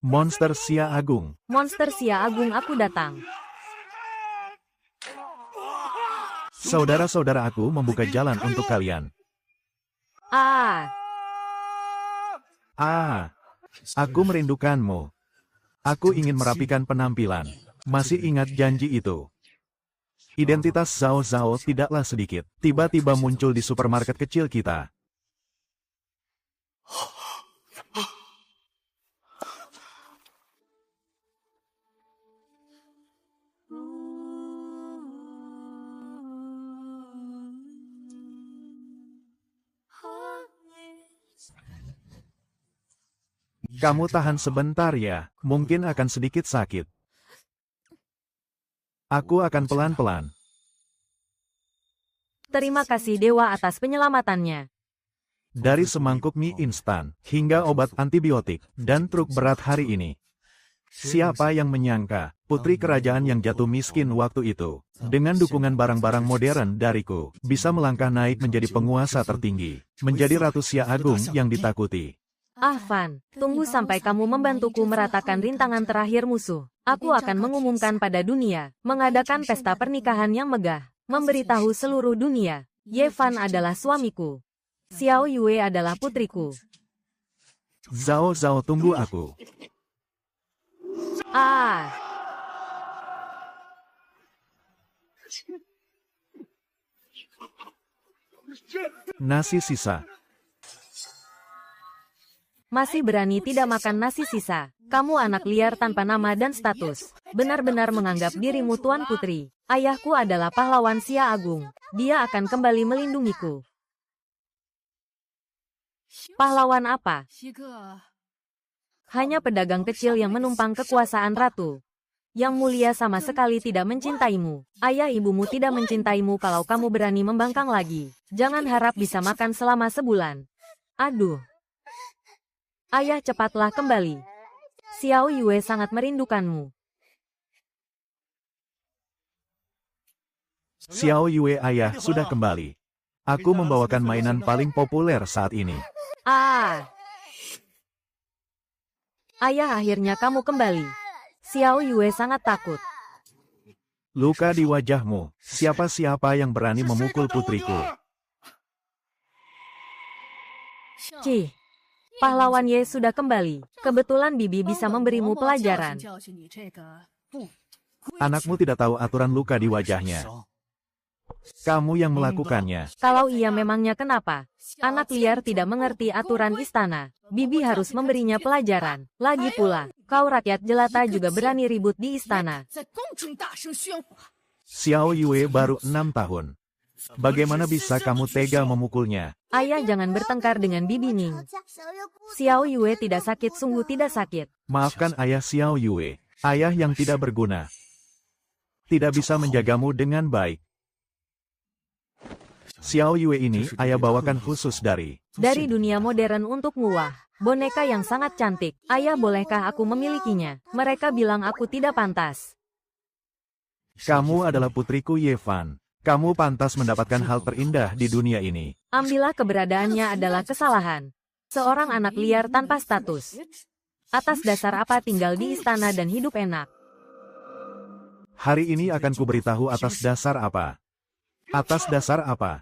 Monster Sia Agung. Monster Sia Agung, aku datang. Saudara-saudara aku membuka jalan untuk kalian. Ah, Aku merindukanmu. Aku ingin merapikan penampilan. Masih ingat janji itu? Identitas Zhao Zhao tidaklah sedikit. Tiba-tiba muncul di supermarket kecil kita. Kamu tahan sebentar ya, mungkin akan sedikit sakit. Aku akan pelan-pelan. terima kasih Dewa atas penyelamatannya. Dari semangkuk mie instan, hingga obat antibiotik, dan truk berat hari ini. Siapa yang menyangka, putri kerajaan yang jatuh miskin waktu itu, dengan dukungan barang-barang modern dariku, bisa melangkah naik menjadi penguasa tertinggi, menjadi Ratu Sia Agung yang ditakuti. Ah Fan, tunggu sampai kamu membantuku meratakan rintangan terakhir musuh. Aku akan mengumumkan pada dunia, mengadakan pesta pernikahan yang megah, memberitahu seluruh dunia, Ye Fan adalah suamiku. Xiao Yue adalah putriku. Zhao Zhao, tunggu aku. Ah, Nasi sisa. masih berani tidak makan nasi sisa. Kamu anak liar tanpa nama dan status. Benar-benar menganggap dirimu tuan putri. Ayahku adalah pahlawan Sia Agung. Dia akan kembali melindungiku. Pahlawan apa? Hanya pedagang kecil yang menumpang kekuasaan ratu. Yang mulia sama sekali tidak mencintaimu. Ayah ibumu tidak mencintaimu kalau kamu berani membangkang lagi. Jangan harap bisa makan selama sebulan. Aduh. Ayah, cepatlah kembali. Xiao Yue sangat merindukanmu. Xiao Yue, ayah sudah kembali. Aku membawakan mainan paling populer saat ini. Ah. Ayah, akhirnya kamu kembali. Xiao Yue sangat takut. Luka di wajahmu. Siapa-siapa yang berani memukul putriku? Cih. Pahlawan Ye sudah kembali. Kebetulan Bibi bisa memberimu pelajaran. Anakmu tidak tahu aturan luka di wajahnya. Kamu yang melakukannya. Kalau iya, memangnya kenapa? Anak liar tidak mengerti aturan istana. Bibi harus memberinya pelajaran. Lagi pula, kau rakyat jelata juga berani ribut di istana. Xiao Yue baru 6 tahun. Bagaimana bisa kamu tega memukulnya? Ayah, jangan bertengkar dengan Bibi Ning. Xiao Yue tidak sakit, sungguh tidak sakit. Maafkan ayah Xiao Yue. Ayah yang tidak berguna. Tidak bisa menjagamu dengan baik. Xiao Yue ini ayah bawakan khusus dari dunia modern untukmu. Wah, boneka yang sangat cantik. Ayah, bolehkah aku memilikinya? Mereka bilang aku tidak pantas. Kamu adalah putriku Ye Fan. Kamu pantas mendapatkan hal terindah di dunia ini. Ambillah, keberadaannya adalah kesalahan. Seorang anak liar tanpa status. Atas dasar apa tinggal di istana dan hidup enak? Hari ini akan kuberitahu atas dasar apa. Atas dasar apa?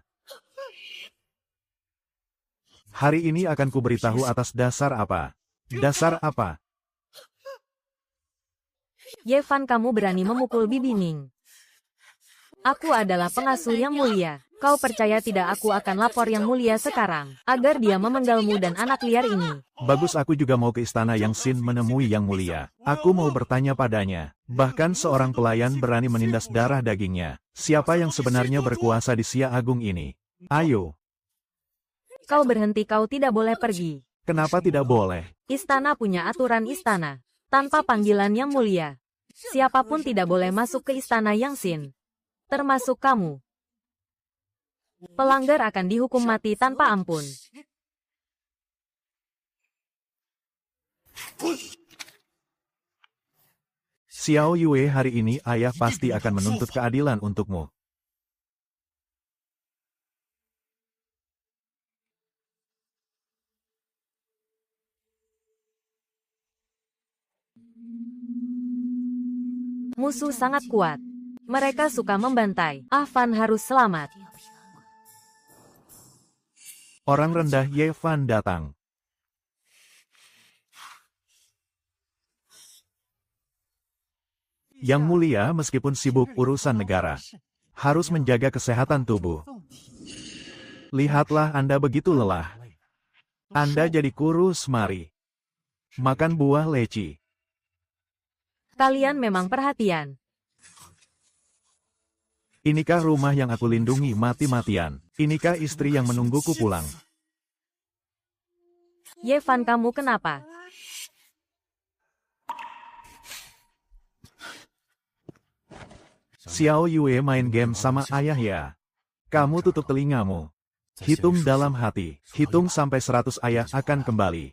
Hari ini akan kuberitahu atas dasar apa. Dasar apa? Ye Fan, kamu berani memukul Bibi Ning. Aku adalah pengasuh yang mulia. Kau percaya tidak aku akan lapor yang mulia sekarang, agar dia memenggalmu dan anak liar ini. Bagus, aku juga mau ke istana Yang Xin menemui yang mulia. Aku mau bertanya padanya. Bahkan seorang pelayan berani menindas darah dagingnya. Siapa yang sebenarnya berkuasa di Sia Agung ini? Ayo. Kau berhenti, kau tidak boleh pergi. Kenapa tidak boleh? Istana punya aturan istana. Tanpa panggilan yang mulia. Siapapun tidak boleh masuk ke istana Yang Xin. Termasuk kamu. Pelanggar akan dihukum mati tanpa ampun. Xiao Yue, hari ini ayah pasti akan menuntut keadilan untukmu. Musuh sangat kuat. Mereka suka membantai. Afan harus selamat. Orang rendah Ye Fan datang. Yang mulia meskipun sibuk urusan negara, harus menjaga kesehatan tubuh. Lihatlah Anda begitu lelah. Anda jadi kurus, mari. Makan buah leci. Kalian memang perhatian. Inikah rumah yang aku lindungi mati-matian? Inikah istri yang menungguku pulang? Ye Fan, kamu kenapa? Xiao Yue main game sama ayah ya. Kamu tutup telingamu. Hitung dalam hati. Hitung sampai 100 ayah akan kembali.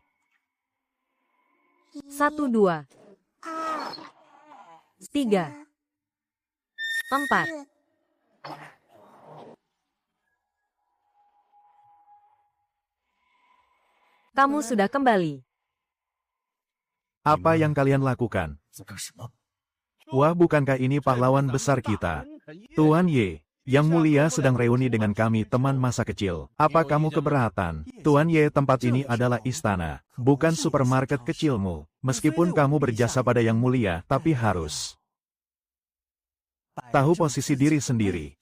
1, 2, 3, 4. Kamu sudah kembali. Apa yang kalian lakukan? Wah, bukankah ini pahlawan besar kita? Tuan Ye, Yang Mulia sedang reuni dengan kami teman masa kecil. Apa kamu keberatan? Tuan Ye, tempat ini adalah istana, bukan supermarket kecilmu. Meskipun kamu berjasa pada Yang Mulia, tapi harus tahu posisi diri sendiri.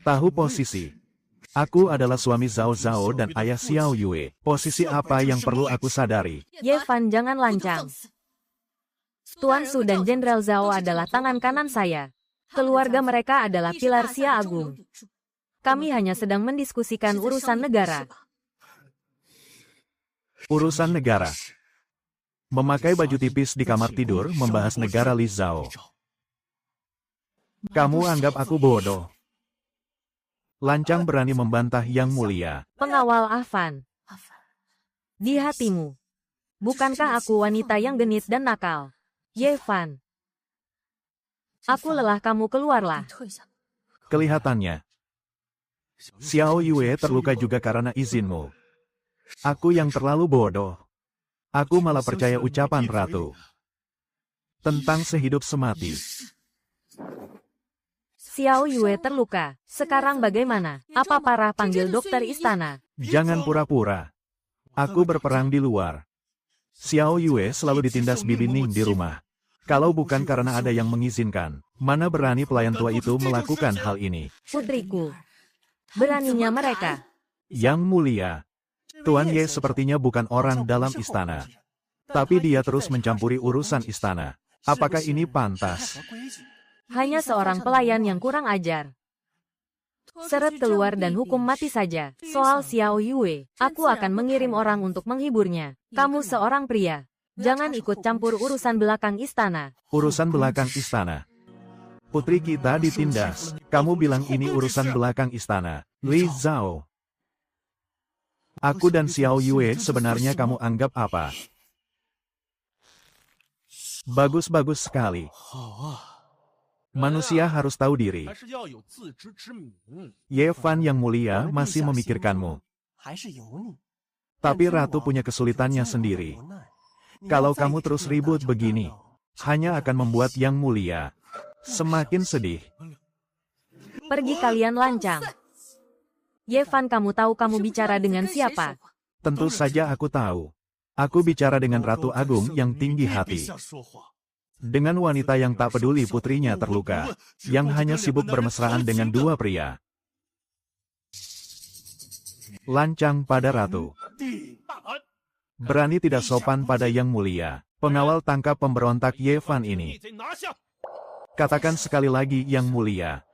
Tahu posisi. Aku adalah suami Zhao Zhao dan ayah Xiao Yue. Posisi apa yang perlu aku sadari? Ye Fan, jangan lancang. Tuan Su dan Jenderal Zhao adalah tangan kanan saya. Keluarga mereka adalah pilar Xia Agung. Kami hanya sedang mendiskusikan urusan negara. Urusan negara. Memakai baju tipis di kamar tidur membahas negara Li Zhao. Kamu anggap aku bodoh. Lancang berani membantah Yang Mulia. Pengawal Afan. Di hatimu. Bukankah aku wanita yang genit dan nakal? Ye Fan. Aku lelah, kamu keluarlah. Kelihatannya, Xiao Yue terluka juga karena izinmu. Aku yang terlalu bodoh. Aku malah percaya ucapan ratu. Tentang sehidup semati. Xiao Yue terluka. Sekarang bagaimana? Apa parah? Panggil dokter istana. Jangan pura-pura. Aku berperang di luar. Xiao Yue selalu ditindas Bibi Ning di rumah. Kalau bukan karena ada yang mengizinkan, mana berani pelayan tua itu melakukan hal ini? Putriku. Beraninya mereka. Yang Mulia, Tuan Ye sepertinya bukan orang dalam istana. Tapi dia terus mencampuri urusan istana. Apakah ini pantas? Hanya seorang pelayan yang kurang ajar. Seret keluar dan hukum mati saja. Soal Xiao Yue, aku akan mengirim orang untuk menghiburnya. Kamu seorang pria. Jangan ikut campur urusan belakang istana. Urusan belakang istana. Putri kita ditindas. Kamu bilang ini urusan belakang istana. Li Zhao. Aku dan Xiao Yue sebenarnya kamu anggap apa? Bagus-bagus sekali. Manusia harus tahu diri. Ye Fan Yang Mulia masih memikirkanmu. Tapi Ratu punya kesulitannya sendiri. Kalau kamu terus ribut begini, hanya akan membuat Yang Mulia semakin sedih. Pergi kalian lancang. Ye Fan, kamu tahu kamu bicara dengan siapa? Tentu saja aku tahu. Aku bicara dengan Ratu Agung yang tinggi hati. Dengan wanita yang tak peduli putrinya terluka, yang hanya sibuk bermesraan dengan dua pria. Lancang pada Ratu. Berani tidak sopan pada Yang Mulia. Pengawal tangkap pemberontak Ye Fan ini. Katakan sekali lagi Yang Mulia.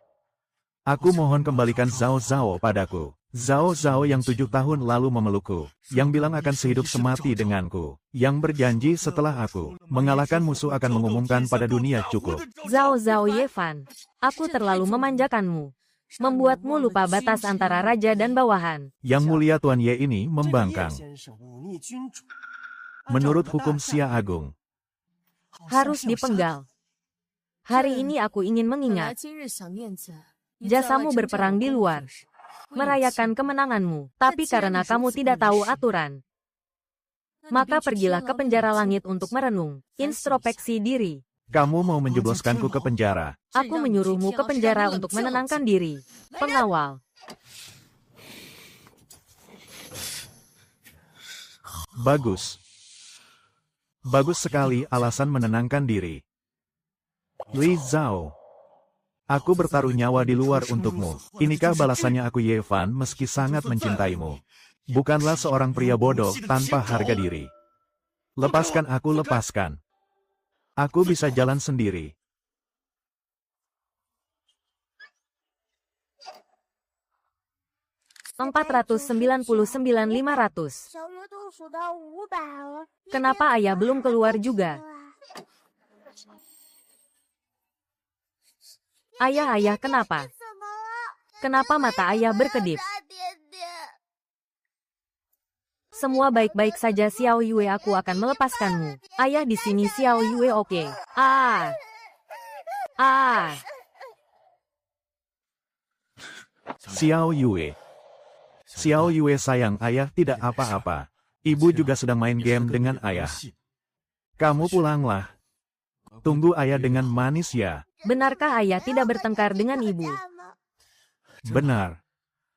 Aku mohon kembalikan Zhao Zhao padaku. Zhao Zhao yang 7 tahun lalu memelukku. Yang bilang akan sehidup semati denganku. Yang berjanji setelah aku mengalahkan musuh akan mengumumkan pada dunia cukup. Zhao Zhao Ye Fan. Aku terlalu memanjakanmu. Membuatmu lupa batas antara raja dan bawahan. Yang Mulia Tuan Ye ini membangkang. Menurut hukum Xia Agung, Harus dipenggal. Hari ini aku ingin mengingat. Jasamu berperang di luar. Merayakan kemenanganmu. Tapi karena kamu tidak tahu aturan. Maka pergilah ke penjara langit untuk merenung, introspeksi diri. Kamu mau menjebloskanku ke penjara. Aku menyuruhmu ke penjara untuk menenangkan diri. Pengawal. Bagus. Bagus sekali alasan menenangkan diri. Li Zhao. Aku bertaruh nyawa di luar untukmu. Inikah balasannya aku Ye Fan meski sangat mencintaimu. Bukanlah seorang pria bodoh tanpa harga diri. Lepaskan aku, lepaskan. Aku bisa jalan sendiri. $499.500. Kenapa ayah belum keluar juga? Ayah, kenapa? Kenapa mata ayah berkedip? Semua baik-baik saja Xiao Yue, aku akan melepaskanmu. Ayah di sini Xiao Yue, oke. Xiao Yue. Xiao Yue sayang, ayah tidak apa-apa. Ibu juga sedang main game dengan ayah. Kamu pulanglah. Tunggu ayah dengan manis ya. Benarkah ayah tidak bertengkar dengan ibu? Benar.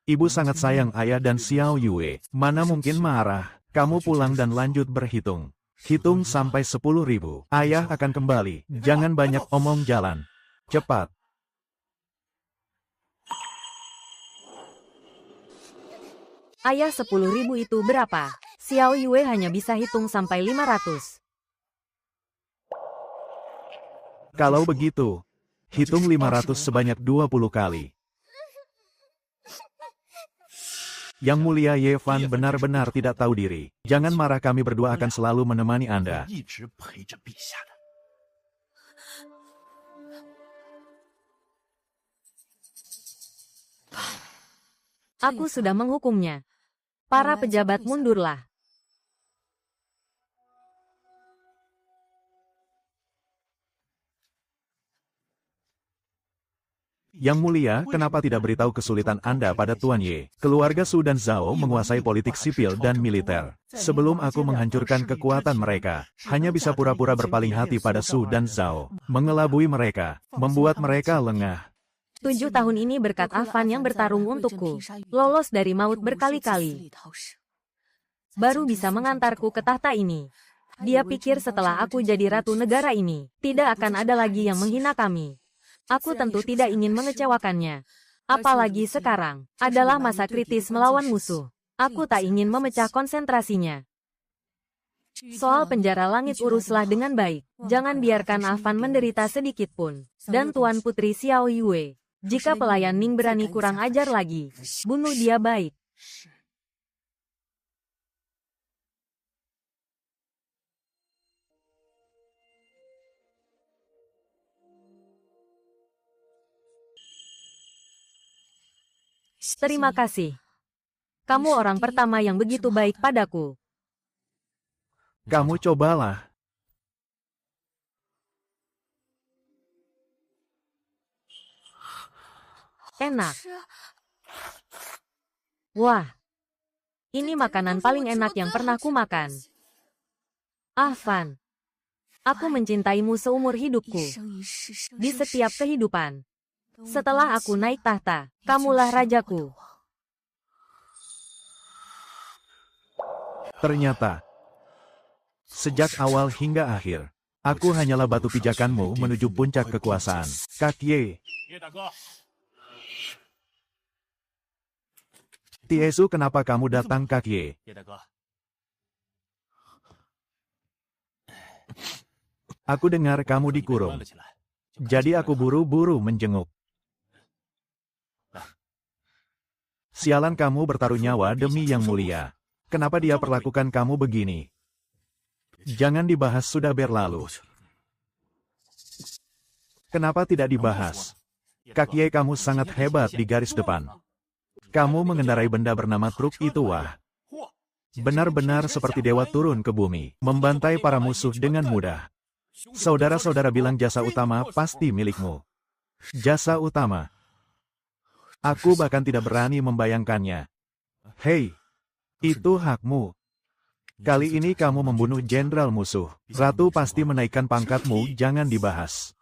Ibu sangat sayang ayah dan Xiao Yue. Mana mungkin marah. Kamu pulang dan lanjut berhitung. Hitung sampai 10.000. Ayah akan kembali. Jangan banyak omong, jalan. Cepat. Ayah, 10.000 itu berapa? Xiao Yue hanya bisa hitung sampai 500. Kalau begitu, hitung 500 sebanyak 20 kali. Yang mulia Ye Fan benar-benar tidak tahu diri. Jangan marah, kami berdua akan selalu menemani Anda. Aku sudah menghukumnya. Para pejabat mundurlah. Yang mulia, kenapa tidak beritahu kesulitan Anda pada Tuan Ye? Keluarga Su dan Zhao menguasai politik sipil dan militer. Sebelum aku menghancurkan kekuatan mereka, hanya bisa pura-pura berpaling hati pada Su dan Zhao. Mengelabui mereka, membuat mereka lengah. 7 tahun ini berkat Afan yang bertarung untukku. Lolos dari maut berkali-kali. Baru bisa mengantarku ke tahta ini. Dia pikir setelah aku jadi ratu negara ini, tidak akan ada lagi yang menghina kami. Aku tentu tidak ingin mengecewakannya. Apalagi sekarang, adalah masa kritis melawan musuh. Aku tak ingin memecah konsentrasinya. Soal penjara langit uruslah dengan baik. Jangan biarkan Afan menderita sedikit pun. Dan Tuan Putri Xiao Yue, jika pelayan Ning berani kurang ajar lagi, bunuh dia baik. Terima kasih. Kamu orang pertama yang begitu baik padaku. Kamu cobalah. Enak. Wah. Ini makanan paling enak yang pernah ku makan. Afan. Aku mencintaimu seumur hidupku. Di setiap kehidupan. Setelah aku naik tahta, kamulah rajaku. Ternyata, sejak awal hingga akhir, aku hanyalah batu pijakanmu menuju puncak kekuasaan. Kak Ye. Tiesu, kenapa kamu datang, Kak Ye? Aku dengar kamu dikurung. Jadi aku buru-buru menjenguk. Sialan, kamu bertaruh nyawa demi yang mulia. Kenapa dia perlakukan kamu begini? Jangan dibahas, sudah berlalu. Kenapa tidak dibahas? Kak Ye, kamu sangat hebat di garis depan. Kamu mengendarai benda bernama truk itu, wah. Benar-benar seperti dewa turun ke bumi, membantai para musuh dengan mudah. Saudara-saudara bilang jasa utama pasti milikmu. Jasa utama. Aku bahkan tidak berani membayangkannya. Hei, itu hakmu. Kali ini kamu membunuh jenderal musuh. Ratu pasti menaikkan pangkatmu, jangan dibahas.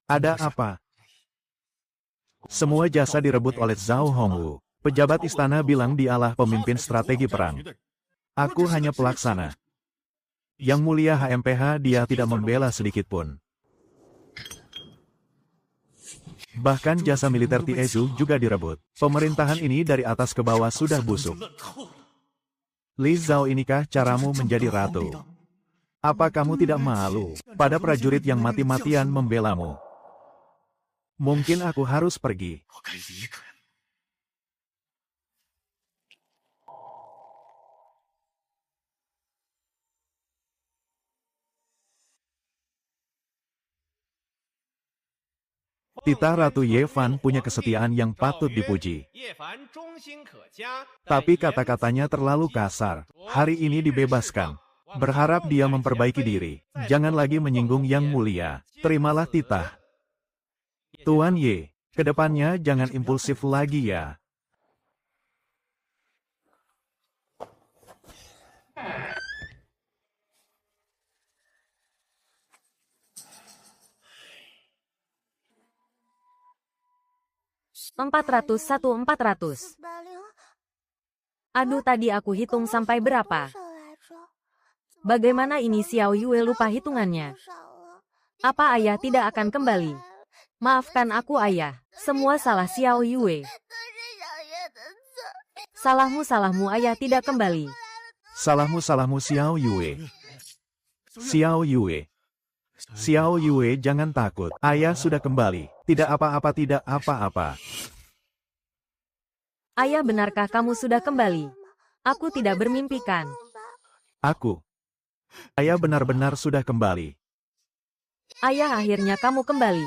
Ada apa? Semua jasa direbut oleh Zhao Hongwu. Pejabat istana bilang dialah pemimpin strategi perang. Aku hanya pelaksana. Yang mulia HMPH, dia tidak membela sedikitpun. Bahkan jasa militer Tiezu juga direbut. Pemerintahan ini dari atas ke bawah sudah busuk. Li Zhao, inikah caramu menjadi ratu? Apa kamu tidak malu pada prajurit yang mati-matian membelamu? Mungkin aku harus pergi. Tita Ratu Ye Fan punya kesetiaan yang patut dipuji. Tapi kata-katanya terlalu kasar. Hari ini dibebaskan. Berharap dia memperbaiki diri. Jangan lagi menyinggung yang mulia. Terimalah titah. Tuan Ye, kedepannya jangan impulsif lagi ya. empat ratus. Aduh, tadi aku hitung sampai berapa? Bagaimana ini Xiao Yue lupa hitungannya? Apa ayah tidak akan kembali? Maafkan aku ayah, semua salah Xiao Yue. Salahmu ayah tidak kembali. Salahmu Xiao Yue. Xiao Yue. Xiao Yue, jangan takut. Ayah sudah kembali. Tidak apa-apa. Ayah, benarkah kamu sudah kembali? Aku tidak bermimpikan. Ayah benar-benar sudah kembali. Ayah, akhirnya kamu kembali.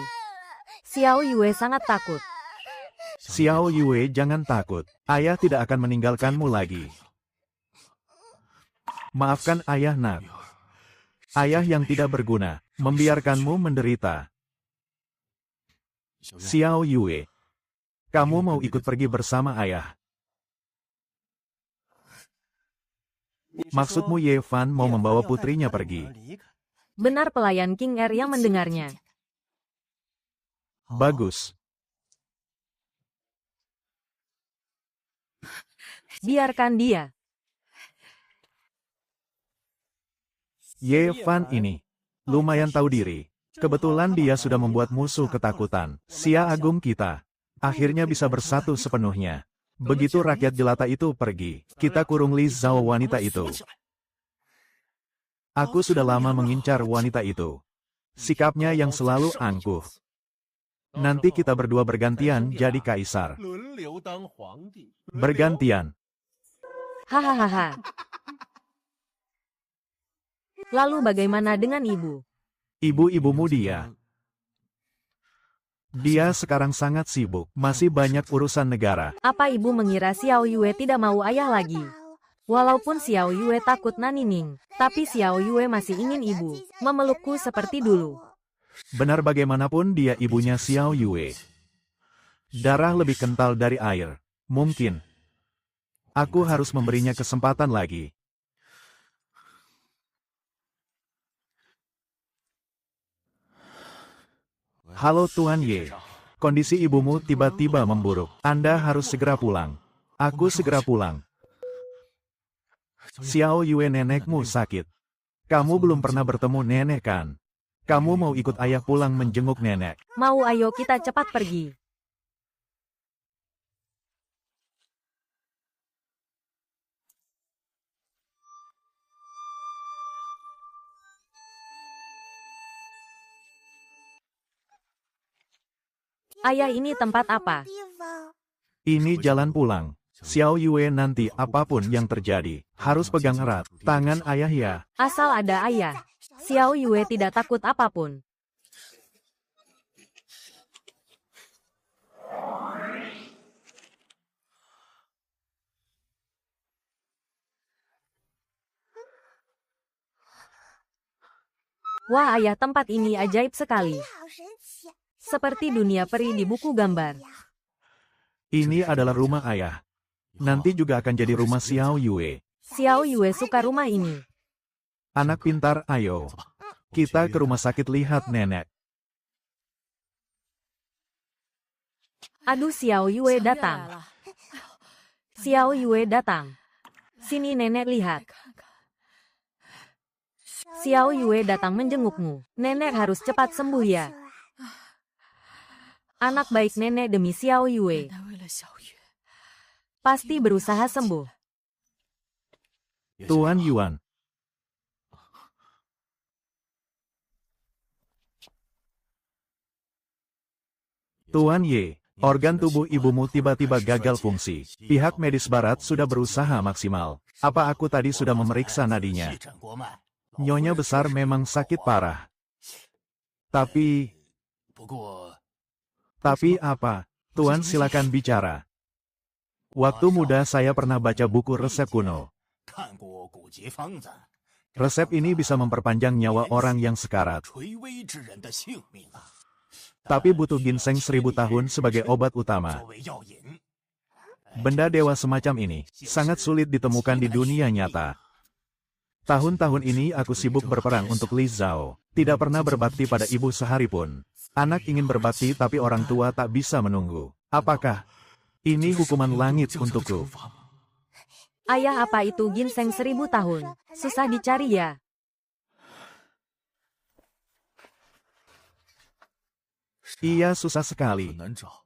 Xiao Yue sangat takut. Xiao Yue, jangan takut. Ayah tidak akan meninggalkanmu lagi. Maafkan ayah, nak. Ayah yang tidak berguna, membiarkanmu menderita. Xiao Yue, kamu mau ikut pergi bersama ayah? Maksudmu Ye Fan mau membawa putrinya pergi? Benar, pelayan King Er yang mendengarnya. Bagus. Biarkan dia. Ye Fan ini lumayan tahu diri. Kebetulan dia sudah membuat musuh ketakutan. Xia Agung kita akhirnya bisa bersatu sepenuhnya. Begitu rakyat jelata itu pergi, kita kurung Li Zhao, wanita itu. Aku sudah lama mengincar wanita itu. Sikapnya yang selalu angkuh. Nanti kita berdua bergantian jadi kaisar. Bergantian. Hahaha. Lalu bagaimana dengan ibu? Ibu-ibumu dia. Dia sekarang sangat sibuk, masih banyak urusan negara. Apa ibu mengira Xiao Yue tidak mau ayah lagi? Walaupun Xiao Yue takut Nanining, tapi Xiao Yue masih ingin ibu memelukku seperti dulu. Benar bagaimanapun dia ibunya Xiao Yue. Darah lebih kental dari air. Mungkin. Aku harus memberinya kesempatan lagi. Halo Tuan Ye. Kondisi ibumu tiba-tiba memburuk. Anda harus segera pulang. Aku segera pulang. Xiao Yue, nenekmu sakit. Kamu belum pernah bertemu nenek kan? Kamu mau ikut ayah pulang menjenguk nenek? Mau, ayo kita cepat pergi. Ayah, ini tempat apa? Ini jalan pulang. Xiao Yue, nanti apapun yang terjadi, harus pegang erat tangan ayah ya. Asal ada ayah, Xiao Yue tidak takut apapun. Wah ayah, tempat ini ajaib sekali. Seperti dunia peri di buku gambar. Ini adalah rumah ayah. Nanti juga akan jadi rumah Xiao Yue. Xiao Yue suka rumah ini. Anak pintar, ayo. Kita ke rumah sakit lihat nenek. Aduh, Xiao Yue datang. Xiao Yue datang. Sini nenek lihat. Xiao Yue datang menjengukmu. Nenek harus cepat sembuh ya. Anak baik nenek demi Xiao Yue. Pasti berusaha sembuh. Tuan Yuan. Tuan Ye, organ tubuh ibumu tiba-tiba gagal fungsi. Pihak medis barat sudah berusaha maksimal. Apa aku tadi sudah memeriksa nadinya? Nyonya besar memang sakit parah. Tapi apa? Tuan silakan bicara. Waktu muda saya pernah baca buku resep kuno. Resep ini bisa memperpanjang nyawa orang yang sekarat. Tapi butuh ginseng 1000 tahun sebagai obat utama. Benda dewa semacam ini sangat sulit ditemukan di dunia nyata. Tahun-tahun ini aku sibuk berperang untuk Li Zhao. Tidak pernah berbakti pada ibu sehari pun. Anak ingin berbakti tapi orang tua tak bisa menunggu. Apakah ini hukuman langit untukku? Ayah, apa itu ginseng 1000 tahun? Susah dicari ya. Iya, susah sekali.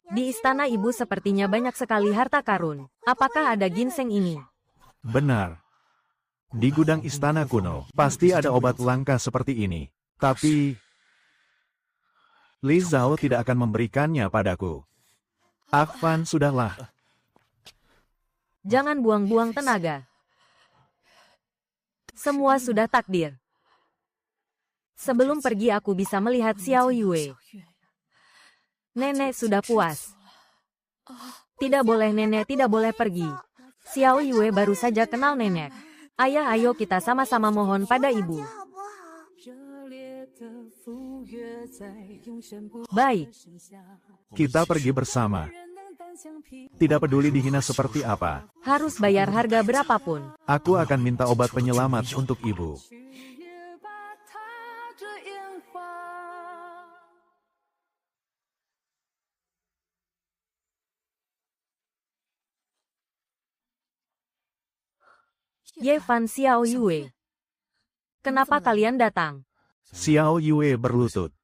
Di istana ibu sepertinya banyak sekali harta karun. Apakah ada ginseng ini? Benar. Di gudang istana kuno, pasti ada obat langka seperti ini. Tapi Li Zhao tidak akan memberikannya padaku. Afan, sudahlah. Jangan buang-buang tenaga. Semua sudah takdir. Sebelum pergi aku bisa melihat Xiao Yue. Nenek sudah puas. Tidak boleh nenek, tidak boleh pergi. Xiao Yue baru saja kenal nenek. Ayah, ayo kita sama-sama mohon pada ibu. Baik. Kita pergi bersama. Tidak peduli dihina seperti apa. Harus bayar harga berapapun. Aku akan minta obat penyelamat untuk ibu. Ye Fan, Xiao Yue. Kenapa kalian datang? Xiao Yue berlutut.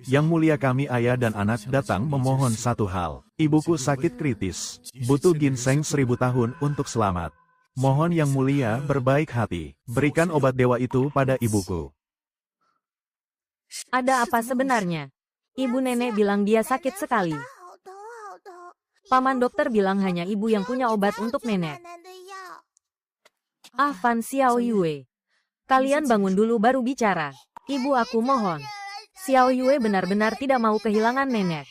Yang mulia, kami ayah dan anak datang memohon satu hal. Ibuku sakit kritis. Butuh ginseng 1000 tahun untuk selamat. Mohon yang mulia berbaik hati. Berikan obat dewa itu pada ibuku. Ada apa sebenarnya? Ibu nenek bilang dia sakit sekali. Paman dokter bilang hanya ibu yang punya obat untuk nenek. Ah, Fan, Xiao Yue. Kalian bangun dulu baru bicara. Ibu, aku mohon. Xiao Yue benar-benar tidak mau kehilangan nenek.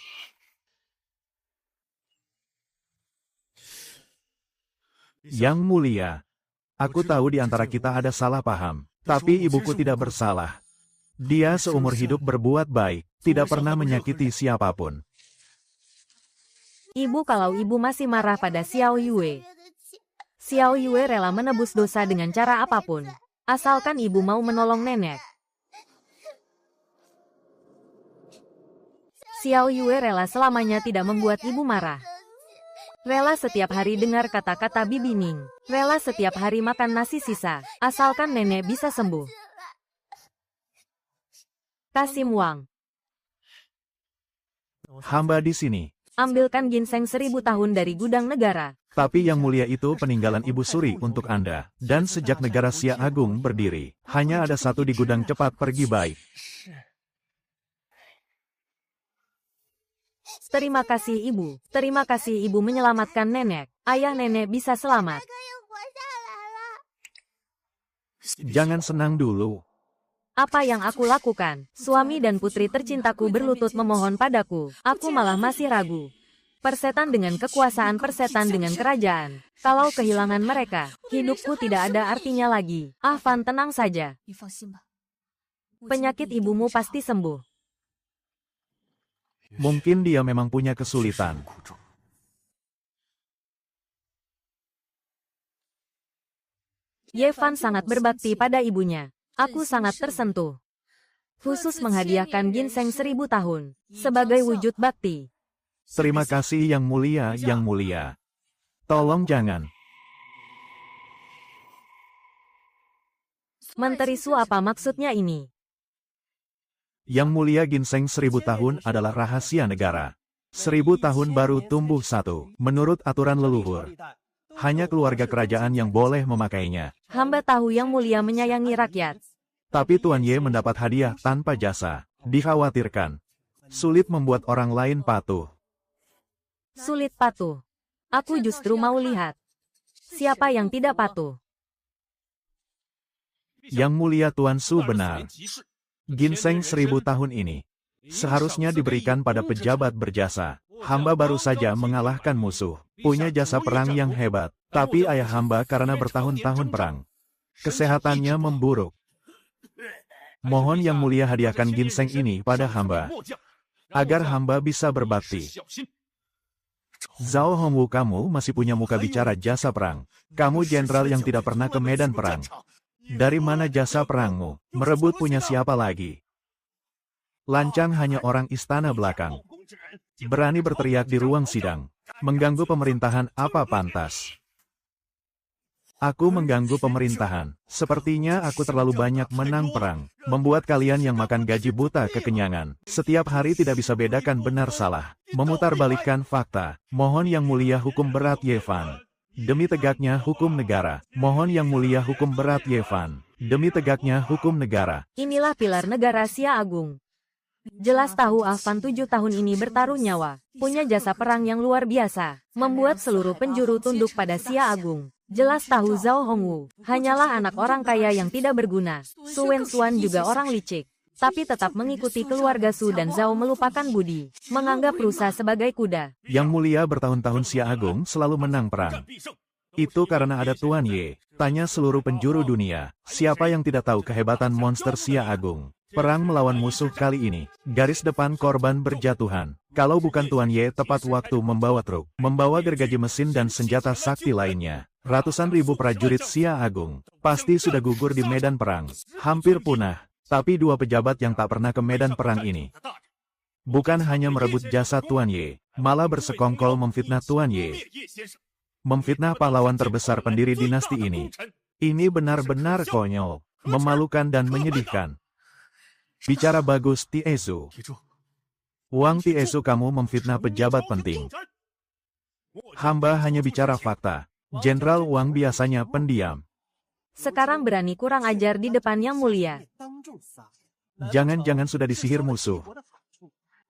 Yang mulia, aku tahu di antara kita ada salah paham. Tapi ibuku tidak bersalah. Dia seumur hidup berbuat baik, tidak pernah menyakiti siapapun. Ibu, kalau ibu masih marah pada Xiao Yue, Xiao Yue rela menebus dosa dengan cara apapun. Asalkan ibu mau menolong nenek. Xiao Yue rela selamanya tidak membuat ibu marah. Rela setiap hari dengar kata-kata Bibi Ning. Rela setiap hari makan nasi sisa. Asalkan nenek bisa sembuh. Kasim Wang. Hamba di sini. Ambilkan ginseng 1000 tahun dari gudang negara. Tapi yang mulia itu peninggalan Ibu Suri untuk Anda. Dan sejak negara Xia Agung berdiri, hanya ada satu di gudang. Cepat pergi, baik. Terima kasih ibu. Terima kasih ibu menyelamatkan nenek. Ayah nenek bisa selamat. Jangan senang dulu. Apa yang aku lakukan? Suami dan putri tercintaku berlutut memohon padaku. Aku malah masih ragu. Persetan dengan kekuasaan, persetan dengan kerajaan. Kalau kehilangan mereka, hidupku tidak ada artinya lagi. Ah, Fan, tenang saja. Penyakit ibumu pasti sembuh. Mungkin dia memang punya kesulitan. Yevan sangat berbakti pada ibunya. Aku sangat tersentuh. Khusus menghadiahkan ginseng 1000 tahun, sebagai wujud bakti. Terima kasih Yang Mulia, Yang Mulia. Tolong jangan. Menteri Su, apa maksudnya ini? Yang Mulia, ginseng 1000 tahun adalah rahasia negara. 1000 tahun baru tumbuh satu, menurut aturan leluhur. Hanya keluarga kerajaan yang boleh memakainya. Hamba tahu Yang Mulia menyayangi rakyat. Tapi Tuan Ye mendapat hadiah tanpa jasa. Dikhawatirkan. Sulit membuat orang lain patuh. Sulit patuh. Aku justru mau lihat. Siapa yang tidak patuh? Yang Mulia Tuan Su benar. Ginseng 1000 tahun ini seharusnya diberikan pada pejabat berjasa. Hamba baru saja mengalahkan musuh. Punya jasa perang yang hebat. Tapi ayah hamba karena bertahun-tahun perang, kesehatannya memburuk. Mohon Yang Mulia hadiahkan ginseng ini pada hamba, agar hamba bisa berbakti. Zhao Hongwu, kamu masih punya muka bicara jasa perang. Kamu jenderal yang tidak pernah ke medan perang. Dari mana jasa perangmu? Merebut punya siapa lagi? Lancang hanya orang istana belakang. Berani berteriak di ruang sidang. Mengganggu pemerintahan apa pantas? Aku mengganggu pemerintahan. Sepertinya aku terlalu banyak menang perang. Membuat kalian yang makan gaji buta kekenyangan. Setiap hari tidak bisa bedakan benar salah. Memutarbalikkan fakta. Mohon Yang Mulia hukum berat Yevan. Demi tegaknya hukum negara. Mohon Yang Mulia hukum berat Yevan. Demi tegaknya hukum negara. Inilah pilar negara Xia Agung. Jelas tahu Afan 7 tahun ini bertaruh nyawa. Punya jasa perang yang luar biasa. Membuat seluruh penjuru tunduk pada Xia Agung. Jelas tahu Zhao Hongwu hanyalah anak orang kaya yang tidak berguna. Su Wenxuan juga orang licik. Tapi tetap mengikuti keluarga Su dan Zhao melupakan budi. Menganggap rusa sebagai kuda. Yang Mulia bertahun-tahun Xia Agung selalu menang perang. Itu karena ada Tuan Ye. Tanya seluruh penjuru dunia. Siapa yang tidak tahu kehebatan monster Xia Agung? Perang melawan musuh kali ini. Garis depan korban berjatuhan. Kalau bukan Tuan Ye tepat waktu membawa truk, membawa gergaji mesin dan senjata sakti lainnya. Ratusan ribu prajurit Xia Agung pasti sudah gugur di medan perang. Hampir punah. Tapi dua pejabat yang tak pernah ke medan perang ini bukan hanya merebut jasa Tuan Ye, malah bersekongkol memfitnah Tuan Ye. Memfitnah pahlawan terbesar pendiri dinasti ini. Ini benar-benar konyol, memalukan dan menyedihkan. Bicara bagus Tiesu. Wang Tiesu, kamu memfitnah pejabat penting. Hamba hanya bicara fakta. Jenderal Wang biasanya pendiam. Sekarang berani kurang ajar di depan Yang Mulia. Jangan-jangan sudah disihir musuh.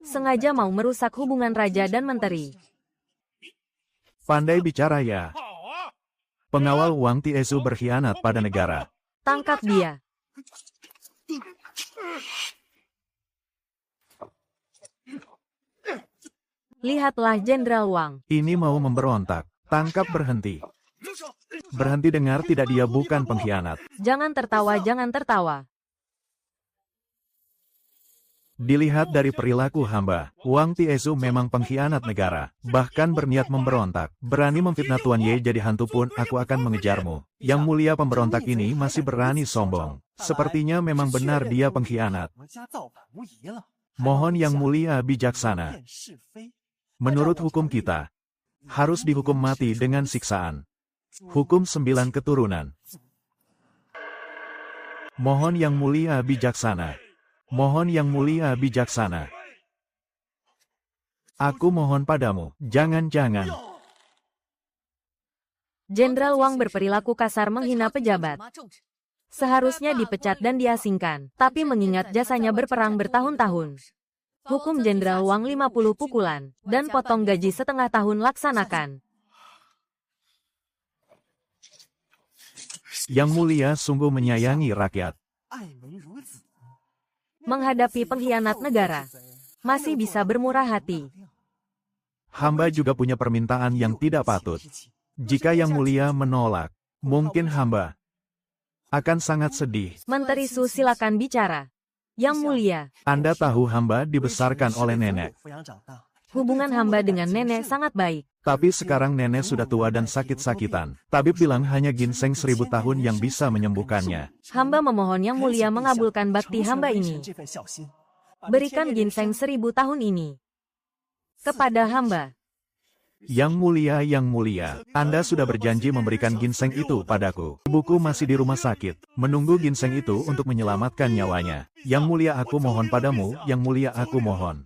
Sengaja mau merusak hubungan raja dan menteri. Pandai bicara ya. Pengawal Wang Tiesu berkhianat pada negara. Tangkap dia. Lihatlah Jenderal Wang. Ini mau memberontak. Tangkap, berhenti. Berhenti, dengar tidak, dia bukan pengkhianat. Jangan tertawa, jangan tertawa. Dilihat dari perilaku hamba, Wang Tiesu memang pengkhianat negara. Bahkan berniat memberontak. Berani memfitnah Tuan Ye jadi hantu pun aku akan mengejarmu. Yang Mulia, pemberontak ini masih berani sombong. Sepertinya memang benar dia pengkhianat. Mohon Yang Mulia bijaksana. Menurut hukum kita, harus dihukum mati dengan siksaan. Hukum 9 keturunan. Mohon Yang Mulia bijaksana. Mohon Yang Mulia bijaksana. Aku mohon padamu, jangan-jangan. Jenderal Wang berperilaku kasar menghina pejabat. Seharusnya dipecat dan diasingkan. Tapi mengingat jasanya berperang bertahun-tahun. Hukum Jenderal Wang 50 pukulan, dan potong gaji setengah tahun laksanakan. Yang Mulia sungguh menyayangi rakyat. Menghadapi pengkhianat negara, masih bisa bermurah hati. Hamba juga punya permintaan yang tidak patut. Jika Yang Mulia menolak, mungkin hamba akan sangat sedih. Menteri Su, silakan bicara. Yang Mulia, Anda tahu hamba dibesarkan oleh nenek. Hubungan hamba dengan nenek sangat baik. Tapi sekarang nenek sudah tua dan sakit-sakitan. Tabib bilang hanya ginseng 1000 tahun yang bisa menyembuhkannya. Hamba memohon Yang Mulia mengabulkan bakti hamba ini. Berikan ginseng 1000 tahun ini kepada hamba. Yang Mulia, Anda sudah berjanji memberikan ginseng itu padaku. Ibuku masih di rumah sakit, menunggu ginseng itu untuk menyelamatkan nyawanya. Yang Mulia aku mohon padamu, Yang Mulia aku mohon.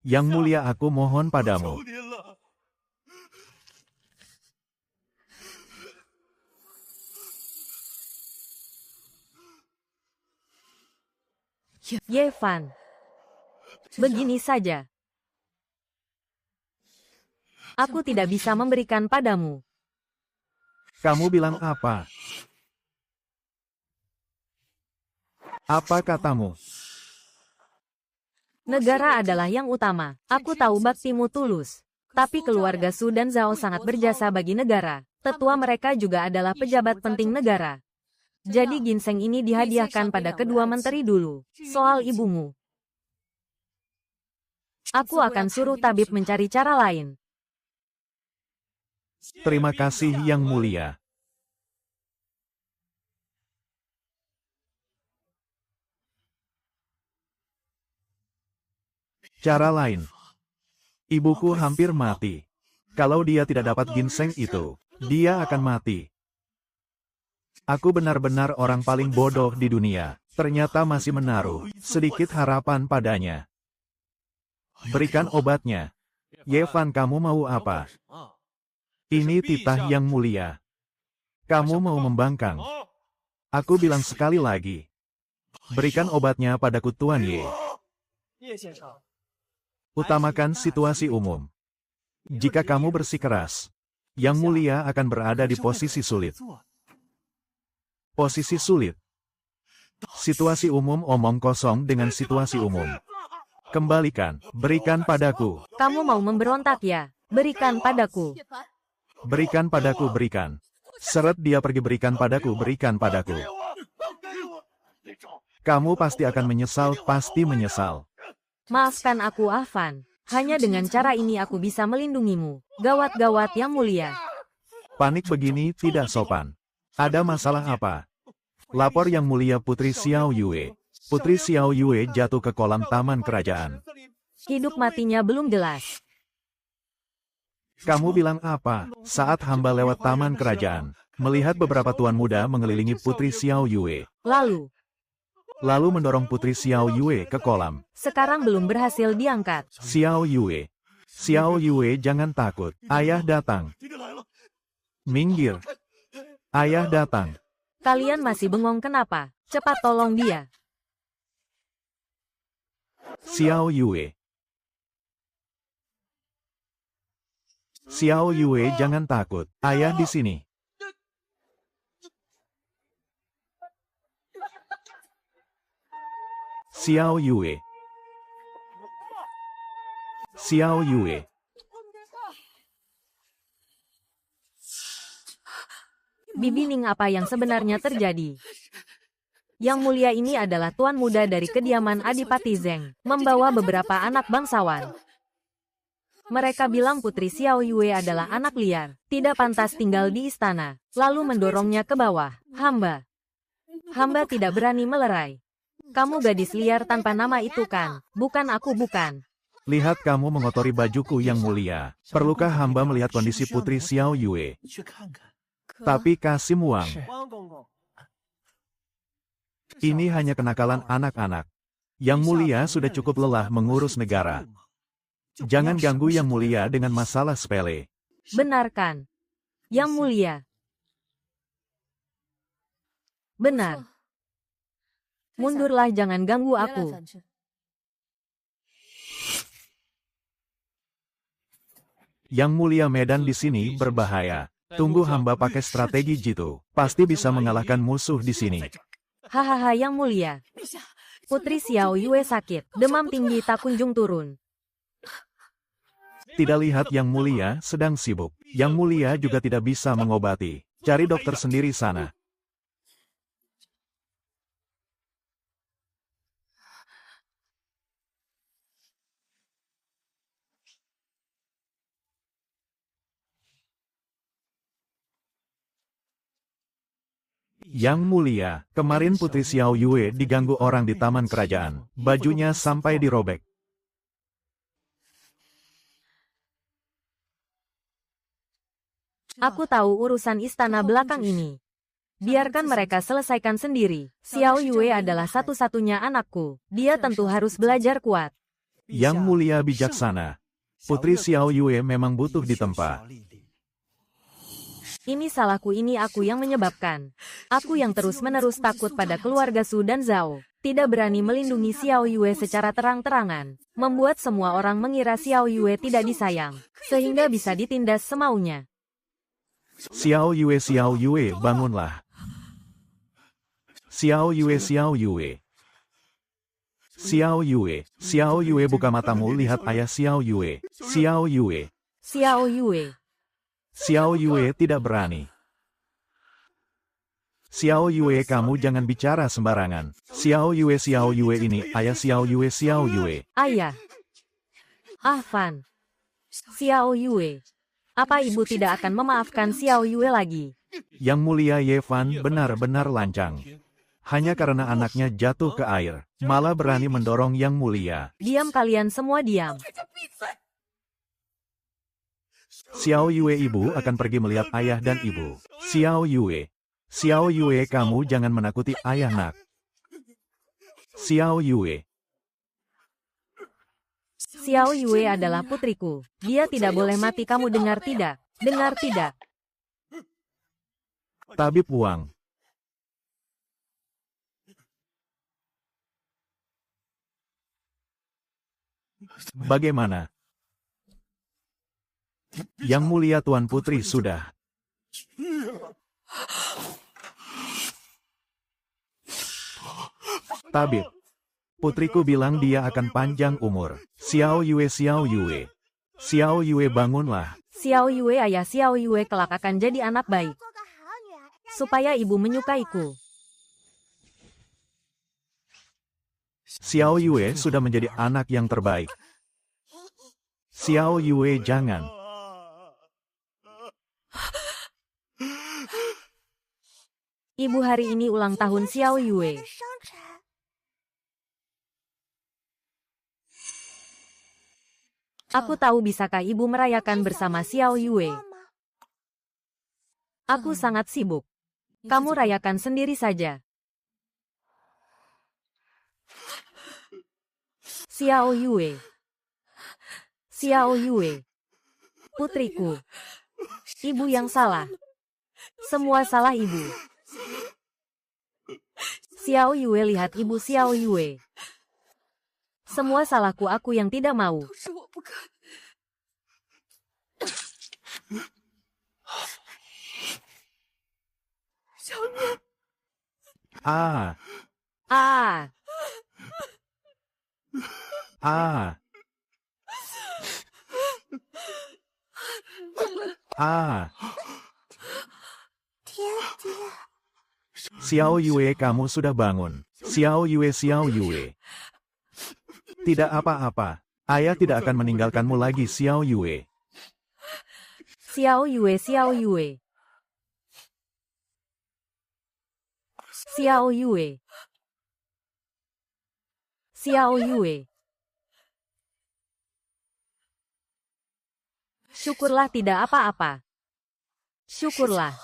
Yang Mulia aku mohon padamu. Ye Fan. Begini saja. Aku tidak bisa memberikan padamu. Kamu bilang apa? Apa katamu? Negara adalah yang utama. Aku tahu baktimu tulus. Tapi keluarga Su dan Zhao sangat berjasa bagi negara. Tetua mereka juga adalah pejabat penting negara. Jadi ginseng ini dihadiahkan pada kedua menteri dulu. Soal ibumu, aku akan suruh tabib mencari cara lain. Terima kasih Yang Mulia. Cara lain. Ibuku hampir mati. Kalau dia tidak dapat ginseng itu, dia akan mati. Aku benar-benar orang paling bodoh di dunia. Ternyata masih menaruh sedikit harapan padanya. Berikan obatnya. Yevan, kamu mau apa? Ini titah Yang Mulia. Kamu mau membangkang? Aku bilang sekali lagi. Berikan obatnya padaku Tuan Ye. Utamakan situasi umum. Jika kamu bersikeras, Yang Mulia akan berada di posisi sulit. Posisi sulit. Situasi umum omong kosong dengan situasi umum. Kembalikan, berikan padaku. Kamu mau memberontak ya? Berikan padaku. Berikan padaku, berikan. Seret dia pergi, berikan padaku, berikan padaku. Kamu pasti akan menyesal, pasti menyesal. Maafkan aku, Afan. Hanya dengan cara ini aku bisa melindungimu. Gawat-gawat Yang Mulia. Panik begini tidak sopan. Ada masalah apa? Lapor Yang Mulia Putri Xiao Yue. Putri Xiao Yue jatuh ke kolam taman kerajaan. Hidup matinya belum jelas. Kamu bilang apa? Saat hamba lewat taman kerajaan, melihat beberapa tuan muda mengelilingi Putri Xiao Yue. Lalu mendorong Putri Xiao Yue ke kolam. Sekarang belum berhasil diangkat. Xiao Yue, jangan takut. Ayah datang. Minggir. Ayah datang. Kalian masih bengong kenapa? Cepat tolong dia. Xiao Yue, jangan takut. Ayah di sini. Xiao Yue. Bibining, apa yang sebenarnya terjadi? Yang Mulia ini adalah tuan muda dari kediaman Adipati Zeng, membawa beberapa anak bangsawan. Mereka bilang Putri Xiao Yue adalah anak liar, tidak pantas tinggal di istana, lalu mendorongnya ke bawah. Hamba tidak berani melerai. Kamu gadis liar tanpa nama itu kan? Bukan, aku bukan. Lihat kamu mengotori bajuku Yang Mulia. Perlukah hamba melihat kondisi Putri Xiao Yue? Tapi Kasim Wang. Ini hanya kenakalan anak-anak. Yang Mulia sudah cukup lelah mengurus negara. Jangan ganggu Yang Mulia dengan masalah sepele. Benar kan? Yang Mulia. Benar. Mundurlah, jangan ganggu aku. Yang Mulia, medan di sini berbahaya. Tunggu hamba pakai strategi jitu. Pasti bisa mengalahkan musuh di sini. Hahaha, Yang Mulia. Putri Xiao Yue sakit. Demam tinggi tak kunjung turun. Tidak lihat Yang Mulia sedang sibuk. Yang Mulia juga tidak bisa mengobati. Cari dokter sendiri sana. Yang mulia, kemarin Putri Xiao Yue diganggu orang di taman kerajaan. Bajunya sampai dirobek. Aku tahu urusan istana belakang ini. Biarkan mereka selesaikan sendiri. Xiao Yue adalah satu-satunya anakku. Dia tentu harus belajar kuat. Yang mulia bijaksana. Putri Xiao Yue memang butuh ditempa. Ini salahku, ini aku yang menyebabkan. Aku yang terus-menerus takut pada keluarga Su dan Zhao. Tidak berani melindungi Xiao Yue secara terang-terangan. Membuat semua orang mengira Xiao Yue tidak disayang. Sehingga bisa ditindas semaunya. Xiao Yue, bangunlah. Xiao Yue. Xiao Yue, buka matamu, lihat ayah Xiao Yue. Xiao Yue tidak berani. Xiao Yue, kamu jangan bicara sembarangan. Xiao Yue ini ayah Xiao Yue. Ayah. Fan. Xiao Yue. Apa ibu tidak akan memaafkan Xiao Yue lagi? Yang mulia Ye Fan benar-benar lancang. Hanya karena anaknya jatuh ke air, malah berani mendorong yang mulia. Diam kalian semua, diam. Xiao Yue, ibu akan pergi melihat ayah dan ibu. Xiao Yue, kamu jangan menakuti ayah, nak. Xiao Yue adalah putriku. Dia tidak boleh mati, kamu dengar tidak? Dengar tidak? Tabib Wang. Bagaimana? Yang mulia Tuan Putri sudah. Tabib. Putriku bilang dia akan panjang umur. Xiao Yue, bangunlah. Xiao Yue, ayah Xiao Yue kelak akan jadi anak baik. Supaya ibu menyukaiku. Xiao Yue sudah menjadi anak yang terbaik. Xiao Yue, jangan. Ibu, hari ini ulang tahun Xiao Yue. Aku tahu, bisakah ibu merayakan bersama Xiao Yue? Aku sangat sibuk. Kamu rayakan sendiri saja. Xiao Yue. Putriku. Ibu yang salah. Semua salah ibu. Xiao Yue, lihat ibu Xiao Yue. Semua salahku, aku yang tidak mau. Ah. Xiao Yue, kamu sudah bangun. Xiao Yue. Tidak apa-apa. Ayah tidak akan meninggalkanmu lagi, Xiao Yue. Xiao Yue. Syukurlah, tidak apa-apa. Syukurlah.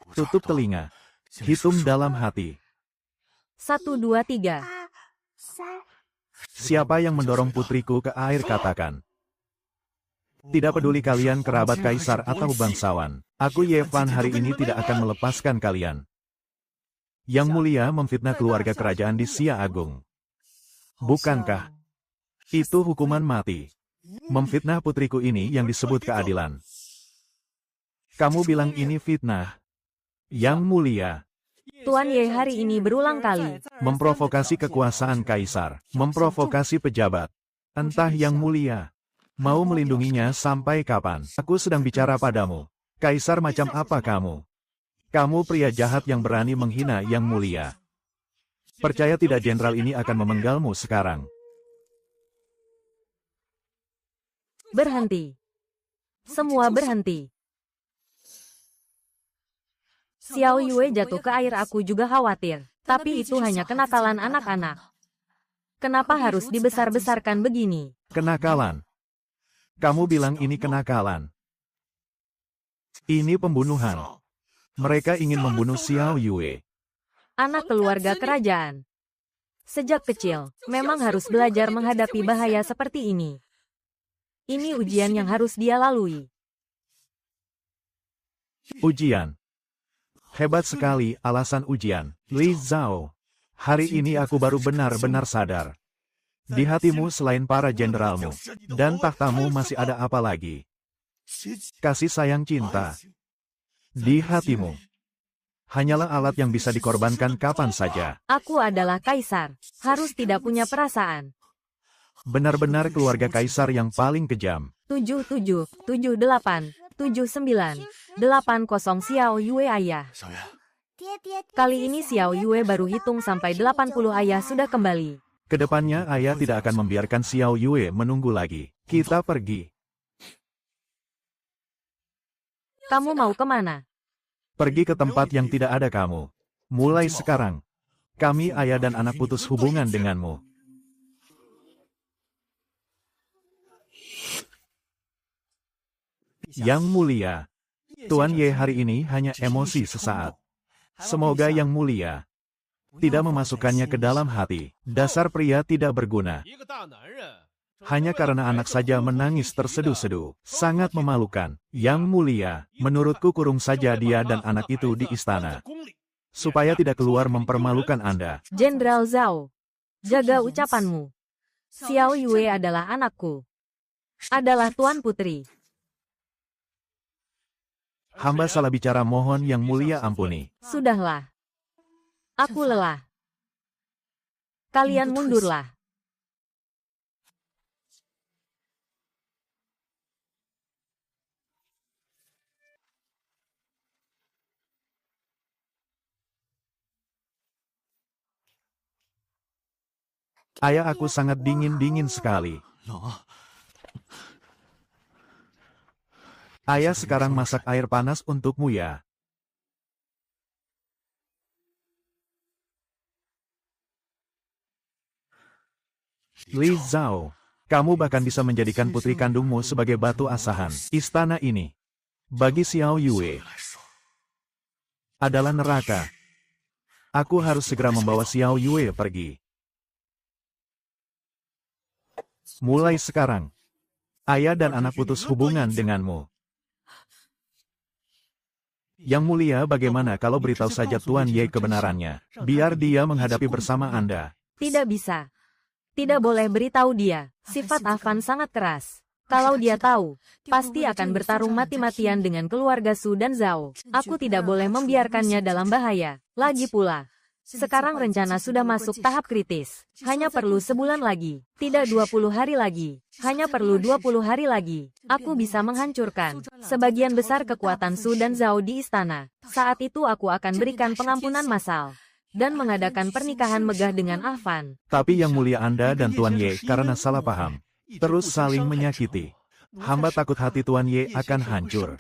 Tutup telinga. Hitung dalam hati. 1, 2, 3. Siapa yang mendorong putriku ke air, katakan. Tidak peduli kalian kerabat kaisar atau bangsawan. Aku Ye Fan hari ini tidak akan melepaskan kalian. Yang mulia memfitnah keluarga kerajaan di Xia Agung. Bukankah itu hukuman mati? Memfitnah putriku ini yang disebut keadilan. Kamu bilang ini fitnah? Yang mulia. Tuan Ye hari ini berulang kali Memprovokasi kekuasaan kaisar. Memprovokasi pejabat. Entah yang mulia mau melindunginya sampai kapan? Aku sedang bicara padamu. Kaisar macam apa kamu? Kamu pria jahat yang berani menghina yang mulia. Percaya tidak, jenderal ini akan memenggalmu sekarang. Berhenti. Semua berhenti. Xiao Yue jatuh ke air, aku juga khawatir. Tapi itu hanya kenakalan anak-anak. Kenapa harus dibesar-besarkan begini? Kenakalan. Kamu bilang ini kenakalan. Ini pembunuhan. Mereka ingin membunuh Xiao Yue. Anak keluarga kerajaan. Sejak kecil, memang harus belajar menghadapi bahaya seperti ini. Ini ujian yang harus dia lalui. Ujian. Hebat sekali alasan ujian. Li Zhao. Hari ini aku baru benar-benar sadar. Di hatimu selain para jenderalmu dan takhtamu masih ada apa lagi? Kasih sayang cinta. Di hatimu. Hanyalah alat yang bisa dikorbankan kapan saja. Aku adalah kaisar. Harus tidak punya perasaan. Benar-benar keluarga kaisar yang paling kejam. 77, 78, 79, 80 Xiao Yue ayah. Kali ini Xiao Yue baru hitung sampai 80 ayah sudah kembali. Kedepannya ayah tidak akan membiarkan Xiao Yue menunggu lagi. Kita pergi. Kamu mau kemana? Pergi ke tempat yang tidak ada kamu. Mulai sekarang, kami ayah dan anak putus hubungan denganmu. Yang mulia, Tuan Ye hari ini hanya emosi sesaat. Semoga Yang Mulia tidak memasukkannya ke dalam hati. Dasar pria tidak berguna. Hanya karena anak saja menangis terseduh-seduh. Sangat memalukan. Yang Mulia, menurutku kurung saja dia dan anak itu di istana. Supaya tidak keluar mempermalukan Anda. Jenderal Zhao, jaga ucapanmu. Xiao Yue adalah anakku. Adalah Tuan Putri. Hamba salah bicara, mohon Yang Mulia ampuni. Sudahlah. Aku lelah. Kalian mundurlah. Ayah, aku sangat dingin sekali. Ayah sekarang masak air panas untukmu ya. Li Zhao, kamu bahkan bisa menjadikan putri kandungmu sebagai batu asahan. Istana ini, bagi Xiao Yue, adalah neraka. Aku harus segera membawa Xiao Yue pergi. Mulai sekarang, ayah dan anak putus hubungan denganmu. Yang Mulia, bagaimana kalau beritahu saja Tuan Ye kebenarannya, biar dia menghadapi bersama Anda. Tidak bisa. Tidak boleh beritahu dia. Sifat Afan sangat keras. Kalau dia tahu, pasti akan bertarung mati-matian dengan keluarga Su dan Zhao. Aku tidak boleh membiarkannya dalam bahaya. Lagi pula, sekarang rencana sudah masuk tahap kritis. Hanya perlu sebulan lagi. Tidak 20 hari lagi. Hanya perlu 20 hari lagi. Aku bisa menghancurkan sebagian besar kekuatan Su dan Zhao di istana. Saat itu aku akan berikan pengampunan massal. Dan mengadakan pernikahan megah dengan Afan. Tapi Yang Mulia, Anda dan Tuan Ye karena salah paham, terus saling menyakiti. Hamba takut hati Tuan Ye akan hancur.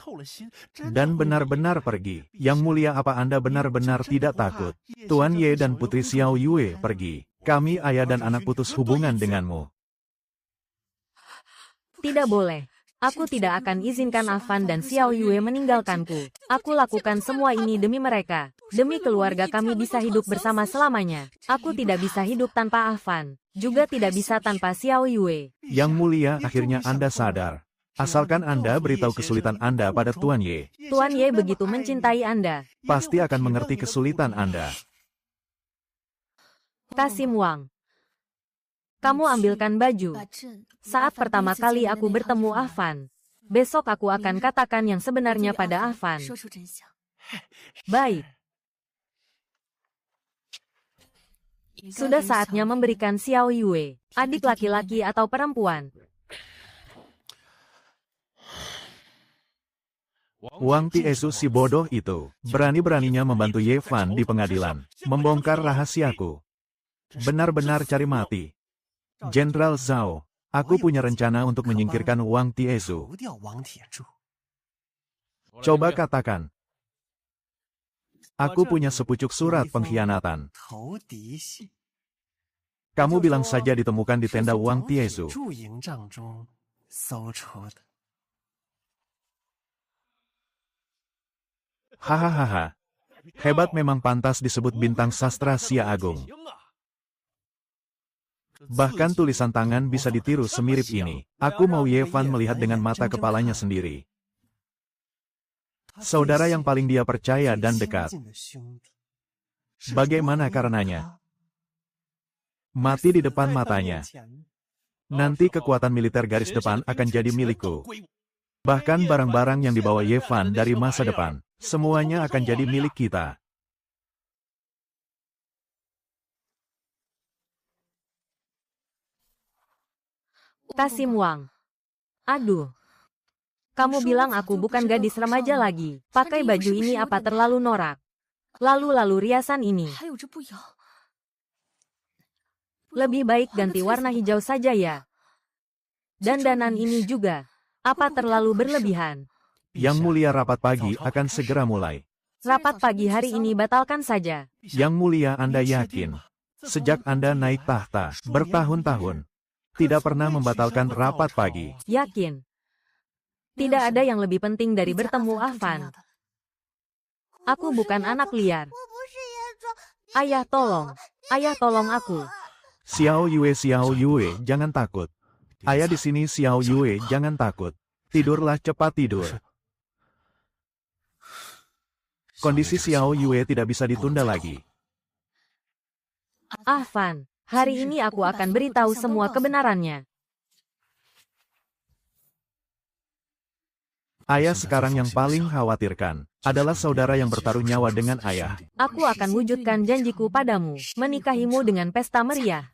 Dan benar-benar pergi. Yang Mulia, apa Anda benar-benar tidak takut? Tuan Ye dan Putri Xiao Yue pergi. Kami ayah dan anak putus hubungan denganmu. Tidak boleh. Aku tidak akan izinkan Afan dan Xiao Yue meninggalkanku. Aku lakukan semua ini demi mereka. Demi keluarga kami bisa hidup bersama selamanya. Aku tidak bisa hidup tanpa Afan. Juga tidak bisa tanpa Xiao Yue. Yang Mulia, akhirnya Anda sadar. Asalkan Anda beritahu kesulitan Anda pada Tuan Ye. Tuan Ye begitu mencintai Anda. Pasti akan mengerti kesulitan Anda. Kasim Wang. Kamu ambilkan baju. Saat pertama kali aku bertemu Afan, besok aku akan katakan yang sebenarnya pada Afan. Baik. Sudah saatnya memberikan Xiao Yue, adik laki-laki atau perempuan. Wang Tiesu si bodoh itu, berani-beraninya membantu Ye Fan di pengadilan, membongkar rahasiaku. Benar-benar cari mati. Jenderal Zhao, Aku punya rencana untuk menyingkirkan Wang Tiezu. 除掉王铁柱。 Coba katakan. Aku punya sepucuk surat pengkhianatan. 投敌信 Kamu bilang saja ditemukan di tenda Wang Tiezu. 驻营帐中搜出的。 Hahaha. Hebat, memang pantas disebut bintang sastra Xia Agung. Bahkan tulisan tangan bisa ditiru semirip ini. Aku mau Ye Fan melihat dengan mata kepalanya sendiri. Saudara yang paling dia percaya dan dekat. Bagaimana karenanya? Mati di depan matanya. Nanti kekuatan militer garis depan akan jadi milikku. Bahkan barang-barang yang dibawa Ye Fan dari masa depan, semuanya akan jadi milik kita. Kasim Wang. Aduh. Kamu bilang aku bukan gadis remaja lagi. Pakai baju ini apa terlalu norak? Lalu riasan ini. 还有这步摇， Lebih baik ganti warna hijau saja ya. Dandanan ini juga. Apa terlalu berlebihan? Yang Mulia, rapat pagi akan segera mulai. Rapat pagi hari ini batalkan saja. Yang Mulia, Anda yakin? Sejak Anda naik tahta, bertahun-tahun, tidak pernah membatalkan rapat pagi. Yakin. Tidak ada yang lebih penting dari bertemu Afan. Aku bukan anak liar. Ayah tolong. Ayah tolong aku. Xiao Yue, jangan takut. Ayah di sini, Xiao Yue, jangan takut. Tidurlah, cepat tidur. Kondisi Xiao Yue tidak bisa ditunda lagi. Afan, hari ini aku akan beritahu semua kebenarannya. Ayah sekarang yang paling khawatirkan adalah saudara yang bertaruh nyawa dengan ayah. Aku akan wujudkan janjiku padamu, menikahimu dengan pesta meriah.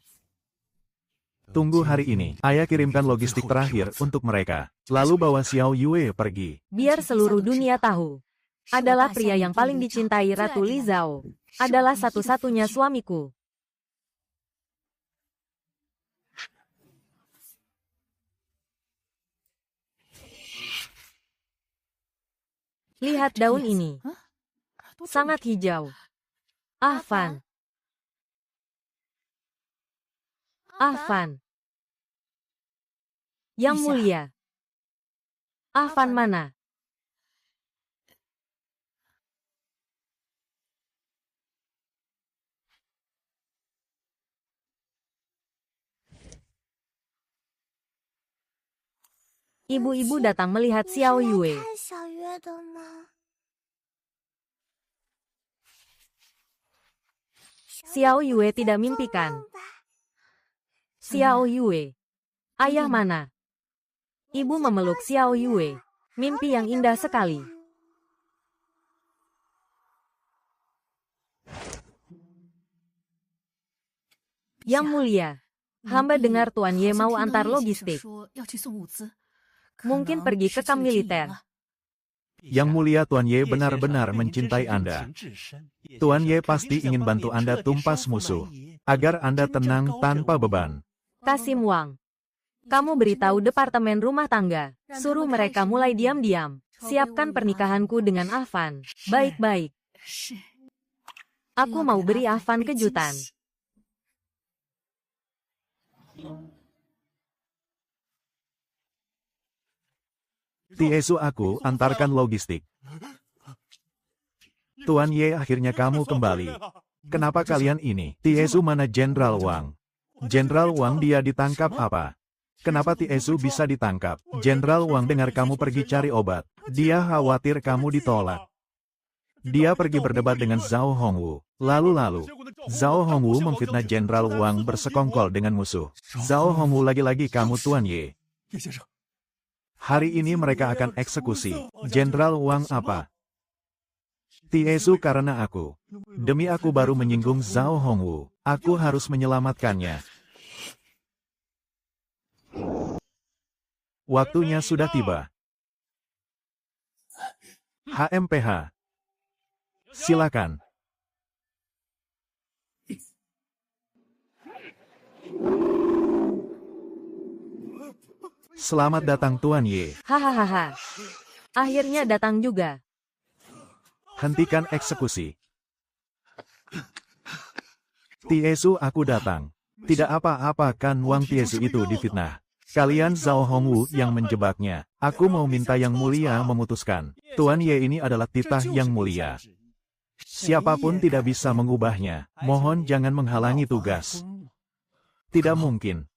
Tunggu hari ini, ayah kirimkan logistik terakhir untuk mereka. Lalu bawa Xiao Yue pergi. Biar seluruh dunia tahu. Adalah pria yang paling dicintai Ratu Li Zhao. Adalah satu-satunya suamiku. Lihat daun ini. Sangat hijau. Afan. Afan. Yang Mulia. Afan mana? Ibu-ibu datang melihat Xiao Yue. 看小月的吗？ Xiao Yue tidak mimpikan. Xiao Yue. Ayah mana? Ibu memeluk Xiao Yue. Mimpi yang indah sekali. Yang Mulia, hamba dengar Tuan Ye mau antar logistik. Mungkin pergi ke kamp militer. Yang Mulia, Tuan Ye benar-benar mencintai Anda. Tuan Ye pasti ingin bantu Anda tumpas musuh, agar Anda tenang tanpa beban. Kasim Wang. Kamu beritahu Departemen Rumah Tangga. Suruh mereka mulai diam-diam. Siapkan pernikahanku dengan Afan. Baik-baik. Aku mau beri Afan kejutan. Tiesu, aku antarkan logistik. Tuan Ye, akhirnya kamu kembali. Kenapa kalian ini? Tiesu, mana Jenderal Wang? Jenderal Wang, dia ditangkap apa? Kenapa Tiesu bisa ditangkap? Jenderal Wang dengar kamu pergi cari obat. Dia khawatir kamu ditolak. Dia pergi berdebat dengan Zhao Hongwu. Lalu, Zhao Hongwu memfitnah Jenderal Wang bersekongkol dengan musuh. Zhao Hongwu, lagi-lagi kamu, Tuan Ye. Hari ini mereka akan eksekusi. Jenderal Wang apa? Tiesu, karena aku. Demi aku baru menyinggung Zhao Hongwu. Aku harus menyelamatkannya. Waktunya sudah tiba. HMPH. Silakan. Selamat datang Tuan Ye. Hahaha. Akhirnya datang juga. Hentikan eksekusi. Tiesu, aku datang. Tidak apa-apa kan Wang Tiesu itu difitnah. Kalian Zhao Hongwu yang menjebaknya. Aku mau minta Yang Mulia memutuskan. Tuan Ye ini adalah titah Yang Mulia. Siapapun tidak bisa mengubahnya. Mohon jangan menghalangi tugas. Tidak mungkin.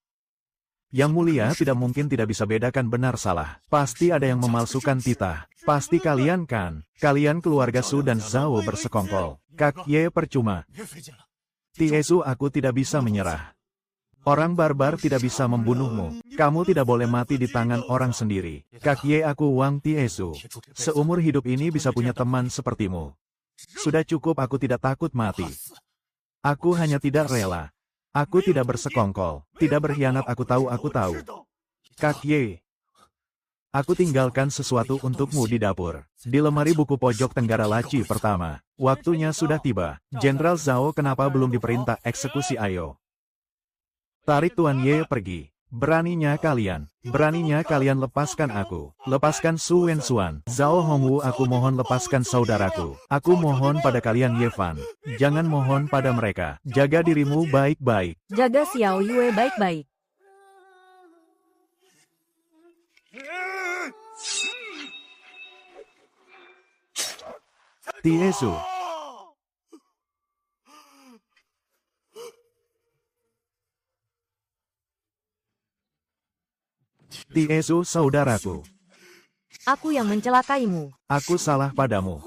Yang Mulia tidak mungkin tidak bisa bedakan benar salah. Pasti ada yang memalsukan titah. Pasti kalian kan. Kalian keluarga Su dan Zhao bersekongkol. Kak Ye percuma. Tiesu, aku tidak bisa menyerah. Orang barbar tidak bisa membunuhmu. Kamu tidak boleh mati di tangan orang sendiri. Kak Ye, aku Wang Tiesu. Seumur hidup ini bisa punya teman sepertimu. Sudah cukup, aku tidak takut mati. Aku hanya tidak rela. Aku tidak bersekongkol, tidak berkhianat, aku tahu. Kak Ye, aku tinggalkan sesuatu untukmu di dapur. Di lemari buku pojok tenggara laci pertama. Waktunya sudah tiba. Jenderal Zhao, kenapa belum diperintah eksekusi? Ayo. Tarik Tuan Ye pergi. Beraninya kalian lepaskan aku. Lepaskan Su Wenxuan. Zhao Hongwu, aku mohon lepaskan saudaraku. Aku mohon pada kalian Ye Fan. Jangan mohon pada mereka. Jaga dirimu baik-baik. Jaga Xiao Yue baik-baik. Tiesu. Tiesu, saudaraku. Aku yang mencelakaimu. Aku salah padamu.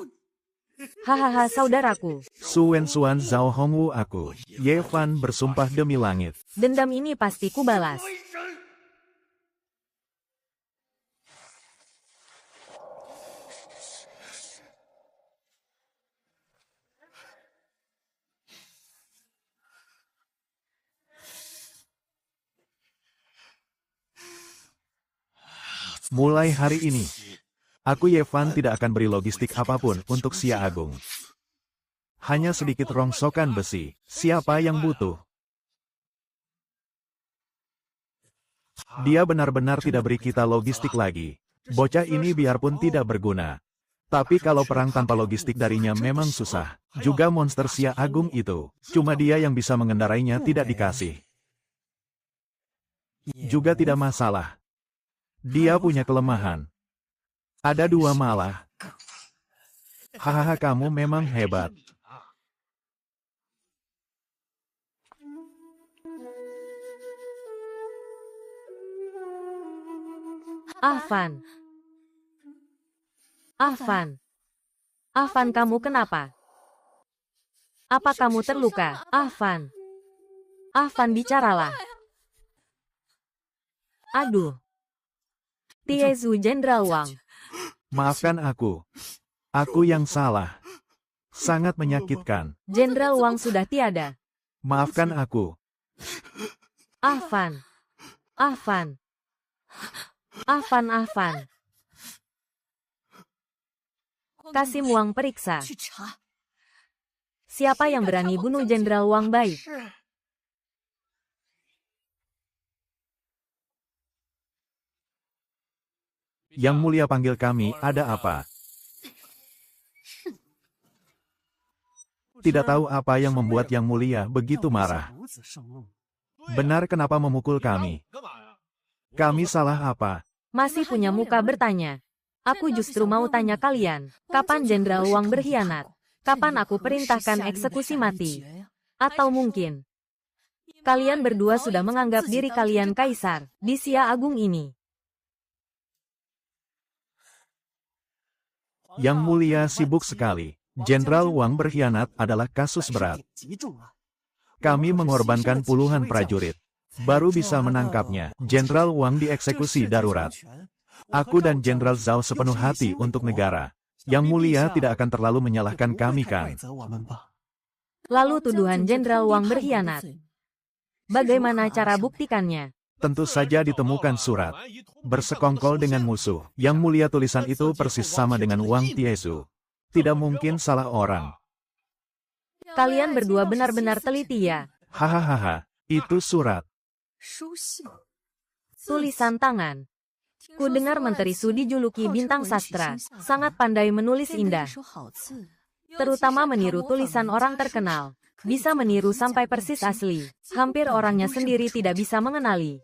Hahaha, saudaraku. Su Wenxuan, Zhao Hongwu, aku. Ye Fan bersumpah demi langit. Dendam ini pasti kubalas. Mulai hari ini, aku Ye Fan tidak akan beri logistik apapun untuk Xia Agung. Hanya sedikit rongsokan besi. Siapa yang butuh? Dia benar-benar tidak beri kita logistik lagi. Bocah ini biarpun tidak berguna. Tapi kalau perang tanpa logistik darinya memang susah. Juga monster Xia Agung itu. Cuma dia yang bisa mengendarainya, tidak dikasih. Juga tidak masalah. Dia punya kelemahan. Ada dua malah. Hahaha, kamu memang hebat. Afan. Afan, kamu kenapa? Apa kamu terluka? Afan, bicaralah. Aduh. Tiesu, Jenderal Wang. Maafkan aku. Aku yang salah. Sangat menyakitkan. Jenderal Wang sudah tiada. Maafkan aku. Afan. Kasim Wang periksa. Siapa yang berani bunuh Jenderal Wang Baik? Yang Mulia panggil kami, ada apa? Tidak tahu apa yang membuat Yang Mulia begitu marah. Benar, kenapa memukul kami? Kami salah apa? Masih punya muka bertanya. Aku justru mau tanya kalian, kapan Jenderal Wang berkhianat? Kapan aku perintahkan eksekusi mati? Atau mungkin kalian berdua sudah menganggap diri kalian kaisar di Xia Agung ini? Yang Mulia sibuk sekali. Jenderal Wang berkhianat adalah kasus berat. Kami mengorbankan puluhan prajurit. Baru bisa menangkapnya. Jenderal Wang dieksekusi darurat. Aku dan Jenderal Zhao sepenuh hati untuk negara. Yang Mulia tidak akan terlalu menyalahkan kami kan? Lalu tuduhan Jenderal Wang berkhianat. Bagaimana cara buktikannya? Tentu saja ditemukan surat. Bersekongkol dengan musuh. Yang Mulia, tulisan itu persis sama dengan Wang Tiesu. Tidak mungkin salah orang. Kalian berdua benar-benar teliti ya. Hahaha, itu surat. Tulisan tangan. Ku dengar Menteri Su dijuluki bintang sastra, sangat pandai menulis indah, terutama meniru tulisan orang terkenal. Bisa meniru sampai persis asli, hampir orangnya sendiri tidak bisa mengenali.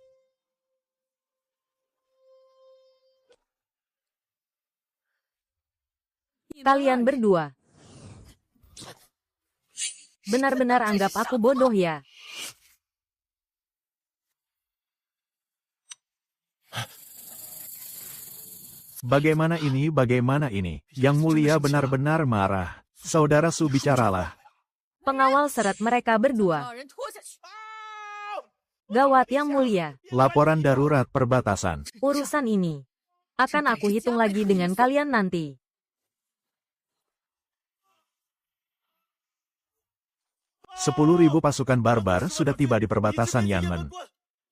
Kalian berdua benar-benar anggap aku bodoh ya? Bagaimana ini, bagaimana ini? Yang Mulia benar-benar marah. Saudara Su, bicaralah. Pengawal seret mereka berdua. Gawat Yang Mulia. Laporan darurat perbatasan. Urusan ini akan aku hitung lagi dengan kalian nanti. "10.000 pasukan barbar sudah tiba di perbatasan Yanmen.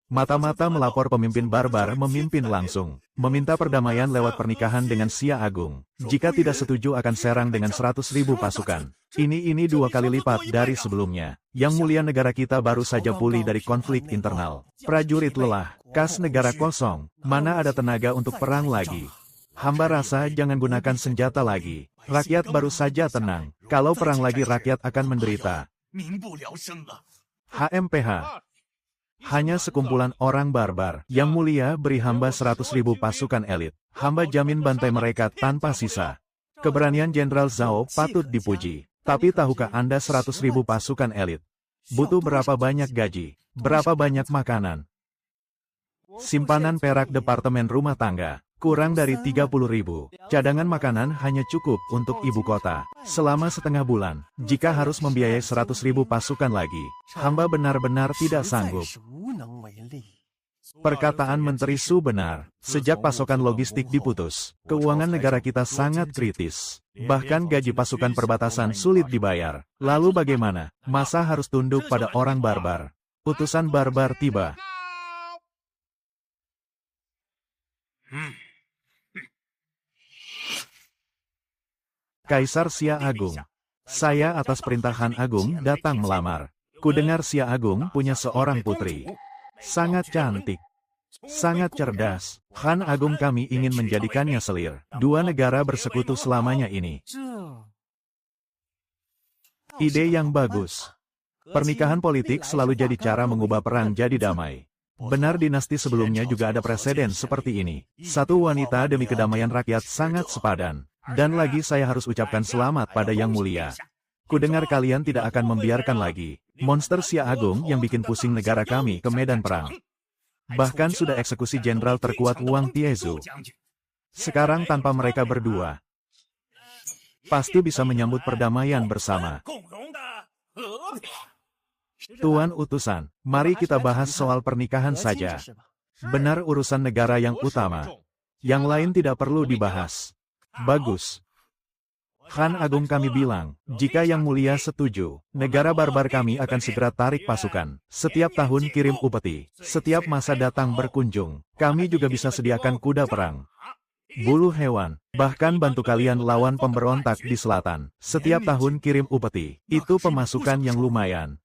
Mata-mata melapor pemimpin barbar memimpin langsung, meminta perdamaian lewat pernikahan dengan Xia Agung. Jika tidak setuju akan serang dengan 100.000 pasukan. Ini 2 kali lipat dari sebelumnya. Yang Mulia, negara kita baru saja pulih dari konflik internal. Prajurit lelah, kas negara kosong, mana ada tenaga untuk perang lagi. Hamba rasa jangan gunakan senjata lagi. Rakyat baru saja tenang. Kalau perang lagi rakyat akan menderita. HMPH. Hanya sekumpulan orang barbar. Yang Mulia, beri hamba 100.000 pasukan elit. Hamba jamin bantai mereka tanpa sisa. Keberanian Jenderal Zhao patut dipuji. Tapi tahukah Anda 100.000 pasukan elit? Butuh berapa banyak gaji? Berapa banyak makanan? Simpanan perak Departemen Rumah Tangga kurang dari 30.000. Cadangan makanan hanya cukup untuk ibu kota selama setengah bulan. Jika harus membiayai 100.000 pasukan lagi, hamba benar-benar tidak sanggup. Perkataan Menteri Su benar. Sejak pasokan logistik diputus, keuangan negara kita sangat kritis. Bahkan gaji pasukan perbatasan sulit dibayar. Lalu bagaimana? Masa harus tunduk pada orang barbar? Utusan barbar tiba. Kaisar Xia Agung. Saya atas perintah Han Agung datang melamar. Kudengar Xia Agung punya seorang putri. Sangat cantik. Sangat cerdas. Han Agung kami ingin menjadikannya selir. 2 negara bersekutu selamanya ini. Ide yang bagus. Pernikahan politik selalu jadi cara mengubah perang jadi damai. Benar, dinasti sebelumnya juga ada presiden seperti ini. Satu wanita demi kedamaian rakyat sangat sepadan. Dan lagi saya harus ucapkan selamat pada Yang Mulia. Kudengar kalian tidak akan membiarkan lagi monster Xia Agung yang bikin pusing negara kami ke medan perang. Bahkan sudah eksekusi jenderal terkuat Wang Tiezu. Sekarang tanpa mereka berdua, pasti bisa menyambut perdamaian bersama. Tuan utusan, mari kita bahas soal pernikahan saja. Benar, urusan negara yang utama. Yang lain tidak perlu dibahas. Bagus. Han Agung kami bilang, jika Yang Mulia setuju, negara barbar kami akan segera tarik pasukan. Setiap tahun kirim upeti. Setiap masa datang berkunjung. Kami juga bisa sediakan kuda perang, bulu hewan, bahkan bantu kalian lawan pemberontak di selatan. Setiap tahun kirim upeti. Itu pemasukan yang lumayan.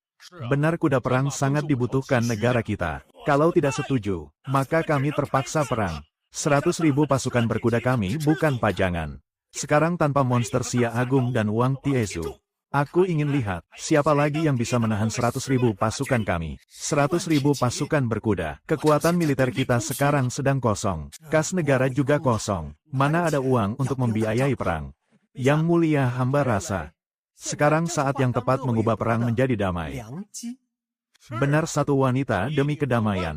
Benar, kuda perang sangat dibutuhkan negara kita. Kalau tidak setuju, maka kami terpaksa perang. 100.000 pasukan berkuda kami bukan pajangan. Sekarang tanpa monster Xia Agung dan Wang Tiezu, aku ingin lihat siapa lagi yang bisa menahan 100.000 pasukan kami. 100.000 pasukan berkuda. Kekuatan militer kita sekarang sedang kosong. Kas negara juga kosong. Mana ada uang untuk membiayai perang? Yang Mulia, hamba rasa sekarang saat yang tepat mengubah perang menjadi damai. Benar, satu wanita demi kedamaian.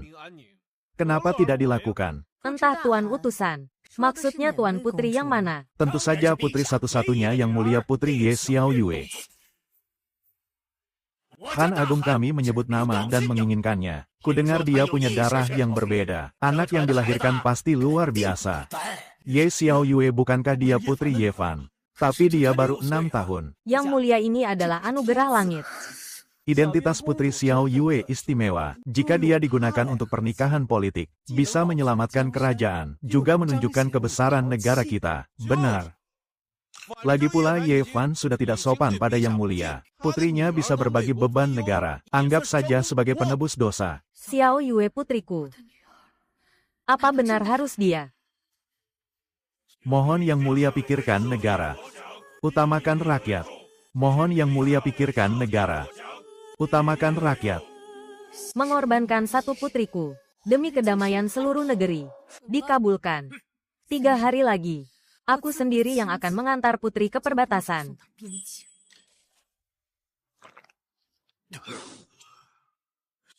Kenapa tidak dilakukan? Entah Tuan utusan. Maksudnya Tuan Putri yang mana? Tentu saja putri satu-satunya Yang Mulia, Putri Ye Xiao Yue. Han Agung kami menyebut nama dan menginginkannya. Kudengar dia punya darah yang berbeda. Anak yang dilahirkan pasti luar biasa. Ye Xiao Yue, bukankah dia Putri Ye Fan? Tapi dia baru 6 tahun. Yang Mulia ini adalah anugerah langit. Identitas Putri Xiao Yue istimewa. Jika dia digunakan untuk pernikahan politik, bisa menyelamatkan kerajaan, juga menunjukkan kebesaran negara kita. Benar. Lagi pula Ye Fan sudah tidak sopan pada Yang Mulia. Putrinya bisa berbagi beban negara. Anggap saja sebagai penebus dosa. Xiao Yue putriku. Apa benar harus dia? Mohon Yang Mulia pikirkan negara. Utamakan rakyat. Mohon Yang Mulia pikirkan negara. Utamakan rakyat. Mengorbankan satu putriku. Demi kedamaian seluruh negeri. Dikabulkan. 3 hari lagi. Aku sendiri yang akan mengantar putri ke perbatasan.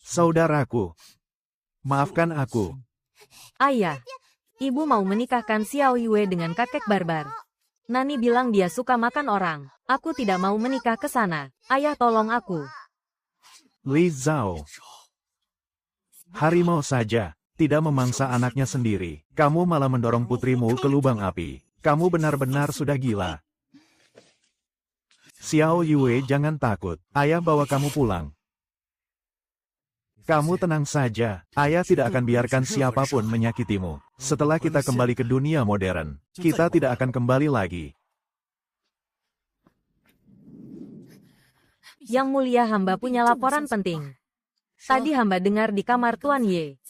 Saudaraku. Maafkan aku. Ayah. Ibu mau menikahkan Xiao Yue dengan kakek barbar. Nani bilang dia suka makan orang. Aku tidak mau menikah ke sana. Ayah tolong aku. Li Zhao. Harimau saja. Tidak memangsa anaknya sendiri. Kamu malah mendorong putrimu ke lubang api. Kamu benar-benar sudah gila. Xiao Yue, jangan takut. Ayah bawa kamu pulang. Kamu tenang saja. Ayah tidak akan biarkan siapapun menyakitimu. Setelah kita kembali ke dunia modern, kita tidak akan kembali lagi. Yang Mulia, hamba punya laporan penting. Tadi hamba dengar di kamar Tuan Ye.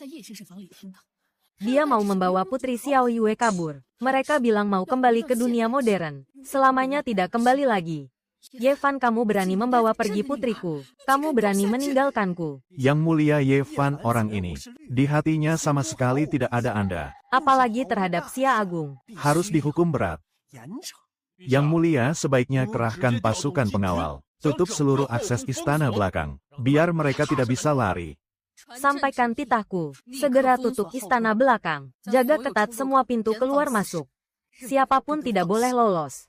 Dia mau membawa putri Xiao Yue kabur. Mereka bilang mau kembali ke dunia modern. Selamanya tidak kembali lagi. Ye Fan, kamu berani membawa pergi putriku. Kamu berani meninggalkanku. Yang Mulia Ye Fan, orang ini, di hatinya sama sekali tidak ada Anda. Apalagi terhadap Xia Agung. Harus dihukum berat. Yang Mulia, sebaiknya kerahkan pasukan pengawal. Tutup seluruh akses istana belakang. Biar mereka tidak bisa lari. Sampaikan titahku. Segera tutup istana belakang. Jaga ketat semua pintu keluar masuk. Siapapun tidak boleh lolos.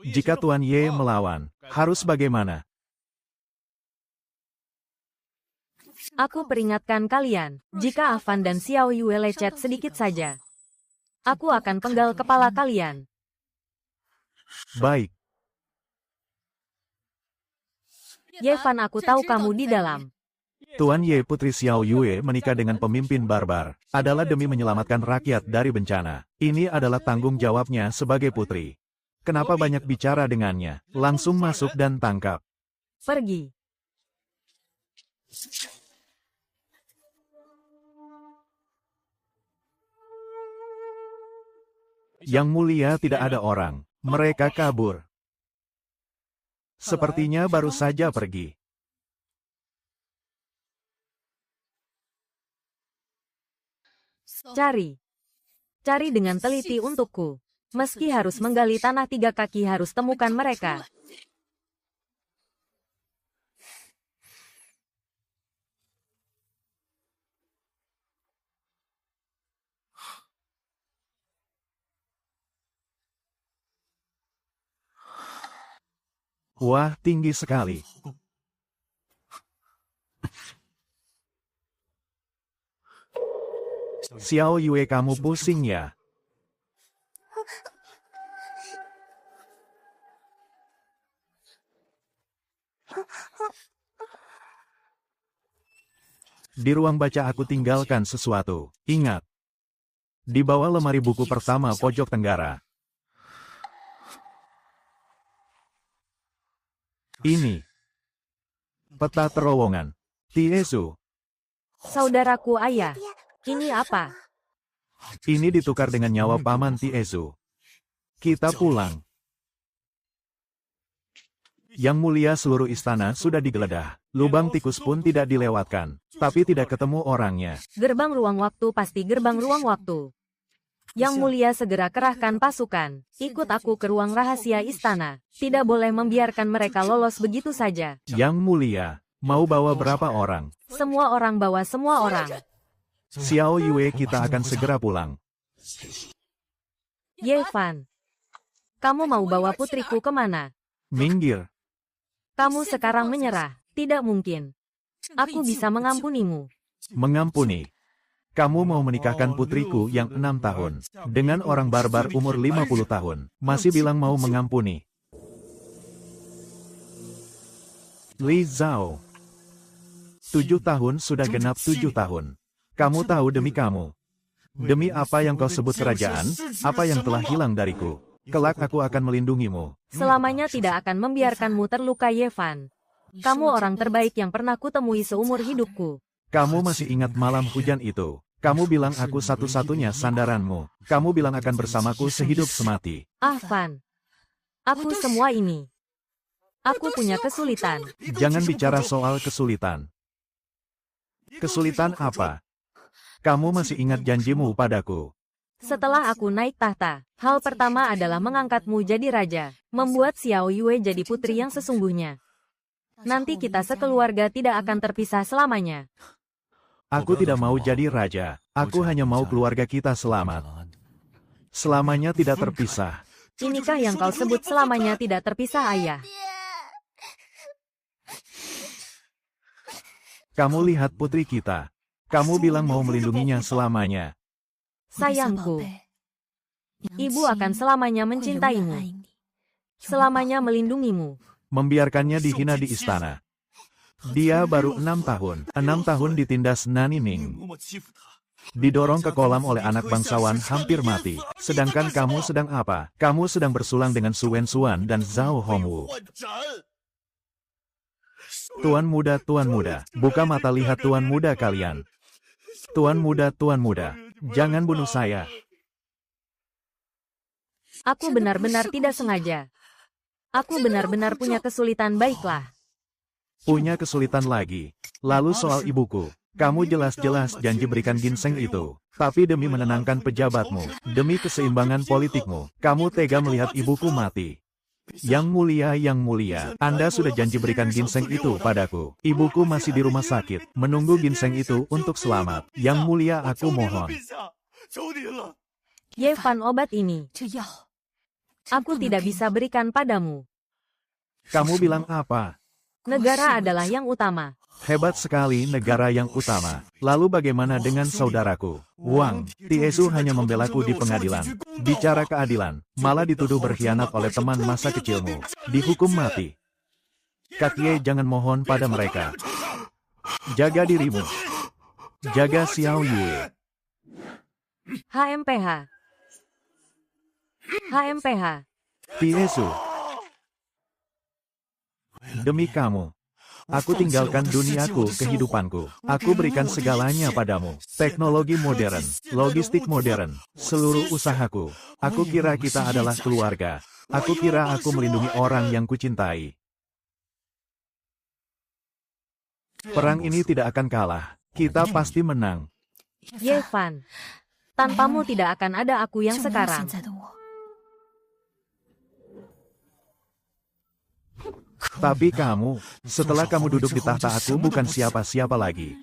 Jika Tuan Ye melawan, harus bagaimana? Aku peringatkan kalian, jika Avan dan Xiao Yue lecet sedikit saja, aku akan penggal kepala kalian. Baik. Ye Fan, aku tahu kamu di dalam. Tuan Ye, putri Xiao Yue menikah dengan pemimpin barbar, adalah demi menyelamatkan rakyat dari bencana. Ini adalah tanggung jawabnya sebagai putri. Kenapa banyak bicara dengannya? Langsung masuk dan tangkap. Pergi. Yang Mulia, tidak ada orang. Mereka kabur. Sepertinya baru saja pergi. Cari. Cari dengan teliti untukku. Meski harus menggali tanah 3 kaki, harus temukan mereka. Wah, tinggi sekali. Xiao Yue, kamu pusing ya? Di ruang baca aku tinggalkan sesuatu. Ingat. Di bawah lemari buku pertama pojok tenggara. Ini. Peta terowongan. Tiesu. Saudaraku, ayah. Ini apa? Ini ditukar dengan nyawa paman Tiesu. Kita pulang. Yang Mulia, seluruh istana sudah digeledah. Lubang tikus pun tidak dilewatkan. Tapi tidak ketemu orangnya. Gerbang ruang waktu, pasti gerbang ruang waktu. Yang Mulia, segera kerahkan pasukan. Ikut aku ke ruang rahasia istana. Tidak boleh membiarkan mereka lolos begitu saja. Yang Mulia, mau bawa berapa orang? Semua orang, bawa semua orang. Xiao Yue, kita akan segera pulang. Ye Fan, kamu mau bawa putriku kemana? Minggir. Kamu sekarang menyerah. Tidak mungkin. Aku bisa mengampunimu. Mengampuni. Kamu mau menikahkan putriku yang 6 tahun dengan orang barbar umur 50 tahun. Masih bilang mau mengampuni. Li Zhao. 7 tahun sudah genap 7 tahun. Kamu tahu demi kamu. Demi apa yang kau sebut kerajaan, apa yang telah hilang dariku. Kelak aku akan melindungimu. Selamanya tidak akan membiarkanmu terluka, Ye Fan. Kamu orang terbaik yang pernah kutemui seumur hidupku. Kamu masih ingat malam hujan itu? Kamu bilang aku satu-satunya sandaranmu. Kamu bilang akan bersamaku sehidup semati. Van. Aku semua ini. Aku punya kesulitan. Jangan bicara soal kesulitan. Kesulitan apa? Kamu masih ingat janjimu padaku. Setelah aku naik tahta, hal pertama adalah mengangkatmu jadi raja, membuat Xiao Yue jadi putri yang sesungguhnya. Nanti kita sekeluarga tidak akan terpisah selamanya. Aku tidak mau jadi raja. Aku hanya mau keluarga kita selamat. Selamanya tidak terpisah. Inikah yang kau sebut selamanya tidak terpisah, ayah? Kamu lihat putri kita. Kamu bilang mau melindunginya selamanya. Sayangku, ibu akan selamanya mencintaimu. Selamanya melindungimu. Membiarkannya dihina di istana. Dia baru 6 tahun. 6 tahun ditindas Nani Ning. Didorong ke kolam oleh anak bangsawan hampir mati. Sedangkan kamu sedang apa? Kamu sedang bersulang dengan Su Wenxuan dan Zhao Hongwu. Tuan muda, buka mata lihat tuan muda kalian. Tuan muda, jangan bunuh saya. Aku benar-benar tidak sengaja. Aku benar-benar punya kesulitan, baiklah. Punya kesulitan lagi. Lalu soal ibuku. Kamu jelas-jelas janji berikan ginseng itu. Tapi demi menenangkan pejabatmu, demi keseimbangan politikmu, kamu tega melihat ibuku mati. Yang mulia, Anda sudah janji berikan ginseng itu padaku. Ibuku masih di rumah sakit, menunggu ginseng itu untuk selamat. Yang mulia, aku mohon. Van, obat ini. Aku tidak bisa berikan padamu. Kamu bilang apa? Negara adalah yang utama. Hebat sekali negara yang utama. Lalu bagaimana dengan saudaraku? Wang, Tiesu hanya membelaku di pengadilan. Bicara keadilan, malah dituduh berkhianat oleh teman masa kecilmu. Dihukum mati. Katie, jangan mohon pada mereka. Jaga dirimu. Jaga Xiao Yue. HMPH. Tiesu. Demi kamu. Aku tinggalkan duniaku, kehidupanku. Aku berikan segalanya padamu. Teknologi modern, logistik modern, seluruh usahaku. Aku kira kita adalah keluarga. Aku kira aku melindungi orang yang kucintai. Perang ini tidak akan kalah. Kita pasti menang. Van, tanpamu tidak akan ada aku yang sekarang. Tapi kamu, setelah kamu duduk di tahta aku bukan siapa-siapa lagi.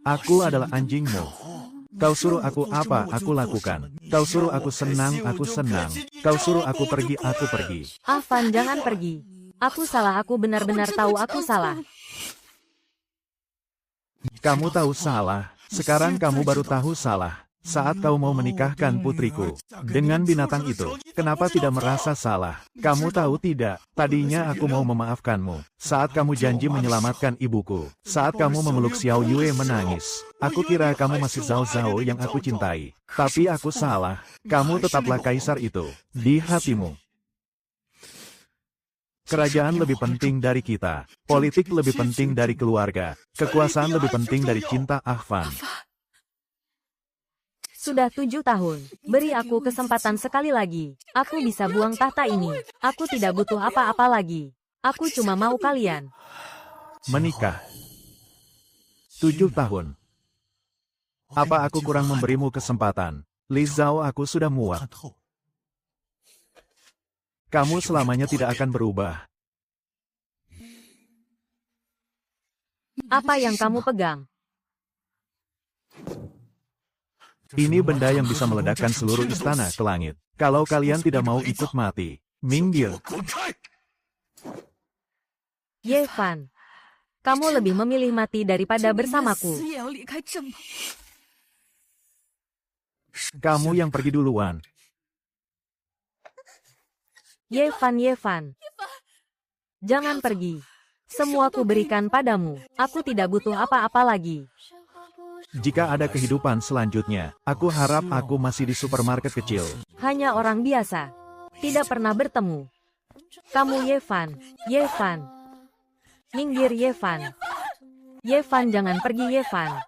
Aku adalah anjingmu. Kau suruh aku apa, aku lakukan. Kau suruh aku senang, aku senang. Kau suruh aku pergi, aku pergi. Van, jangan pergi. Aku salah, aku benar-benar tahu aku salah. Kamu tahu salah. Sekarang kamu baru tahu salah. Saat kau mau menikahkan putriku dengan binatang itu, kenapa tidak merasa salah? Kamu tahu tidak, tadinya aku mau memaafkanmu. Saat kamu janji menyelamatkan ibuku, saat kamu memeluk Xiao Yue menangis, aku kira kamu masih Zhao Zhao yang aku cintai. Tapi aku salah, kamu tetaplah kaisar itu, di hatimu. Kerajaan lebih penting dari kita, politik lebih penting dari keluarga, kekuasaan lebih penting dari cinta Van. Sudah 7 tahun. Beri aku kesempatan sekali lagi. Aku bisa buang tahta ini. Aku tidak butuh apa-apa lagi. Aku cuma mau kalian. Menikah. 7 tahun. Apa aku kurang memberimu kesempatan? Li Zhao, aku sudah muak. Kamu selamanya tidak akan berubah. Apa yang kamu pegang? Ini benda yang bisa meledakkan seluruh istana ke langit. Kalau kalian tidak mau ikut mati, minggir. Van, kamu lebih memilih mati daripada bersamaku. Kamu yang pergi duluan. Van. Jangan pergi. Semua ku berikan padamu. Aku tidak butuh apa-apa lagi. Jika ada kehidupan selanjutnya, aku harap aku masih di supermarket kecil. Hanya orang biasa. Tidak pernah bertemu. Kamu Van. Minggir Van. Jangan pergi Van.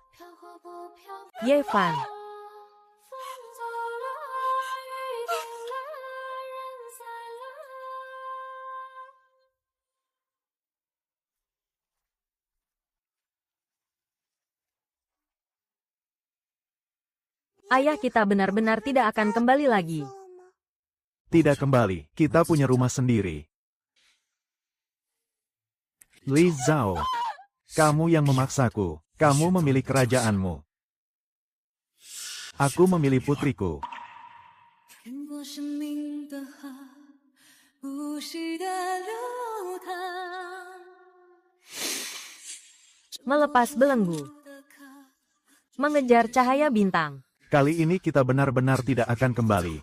Ye Fan. Ayah kita benar-benar tidak akan kembali lagi. Tidak kembali, kita punya rumah sendiri. Li Zhao, kamu yang memaksaku, kamu memilih kerajaanmu. Aku memilih putriku. Melepas belenggu. Mengejar cahaya bintang. Kali ini kita benar-benar tidak akan kembali.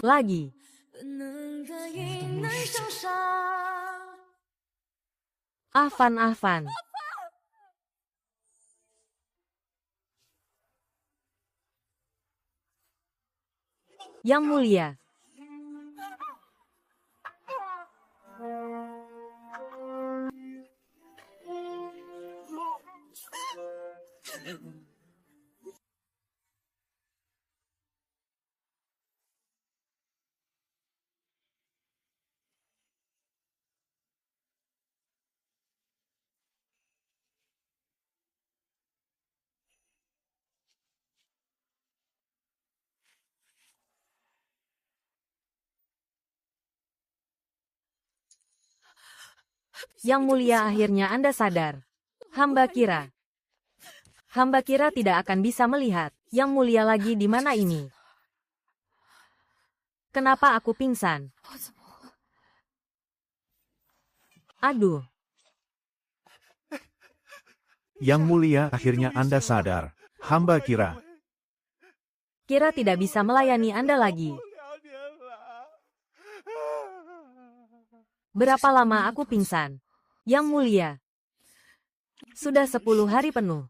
Lagi. Afan. Yang mulia. Yang mulia, akhirnya Anda sadar. Hamba kira tidak akan bisa melihat. Yang mulia lagi di mana ini? Kenapa aku pingsan? Aduh. Yang mulia, akhirnya Anda sadar. Hamba kira tidak bisa melayani Anda lagi. Berapa lama aku pingsan? Yang mulia. Sudah 10 hari penuh.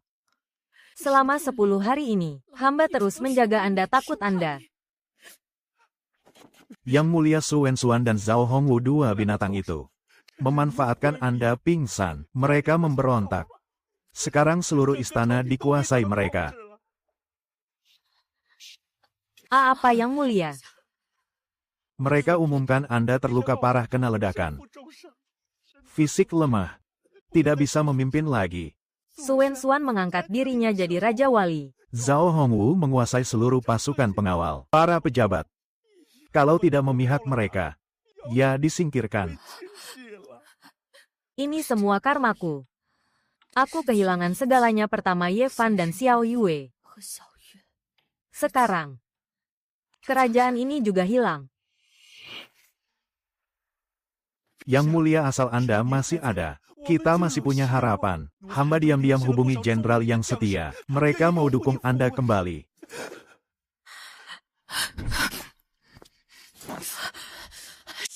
Selama 10 hari ini, hamba terus menjaga Anda, takut Anda. Yang mulia Su Wenxuan dan Zhao Hongwu, dua binatang itu, memanfaatkan Anda pingsan. Mereka memberontak. Sekarang seluruh istana dikuasai mereka. Apa yang mulia? Mereka umumkan Anda terluka parah kena ledakan. Fisik lemah. Tidak bisa memimpin lagi. Su Wenxuan mengangkat dirinya jadi Raja Wali. Zhao Hongwu menguasai seluruh pasukan pengawal. Para pejabat. Kalau tidak memihak mereka, ya disingkirkan. Ini semua karmaku. Aku kehilangan segalanya, pertama Ye Fan dan Xiao Yue. Sekarang, kerajaan ini juga hilang. Yang mulia, asal Anda masih ada, kita masih punya harapan. Hamba diam-diam hubungi jenderal yang setia. Mereka mau dukung Anda kembali.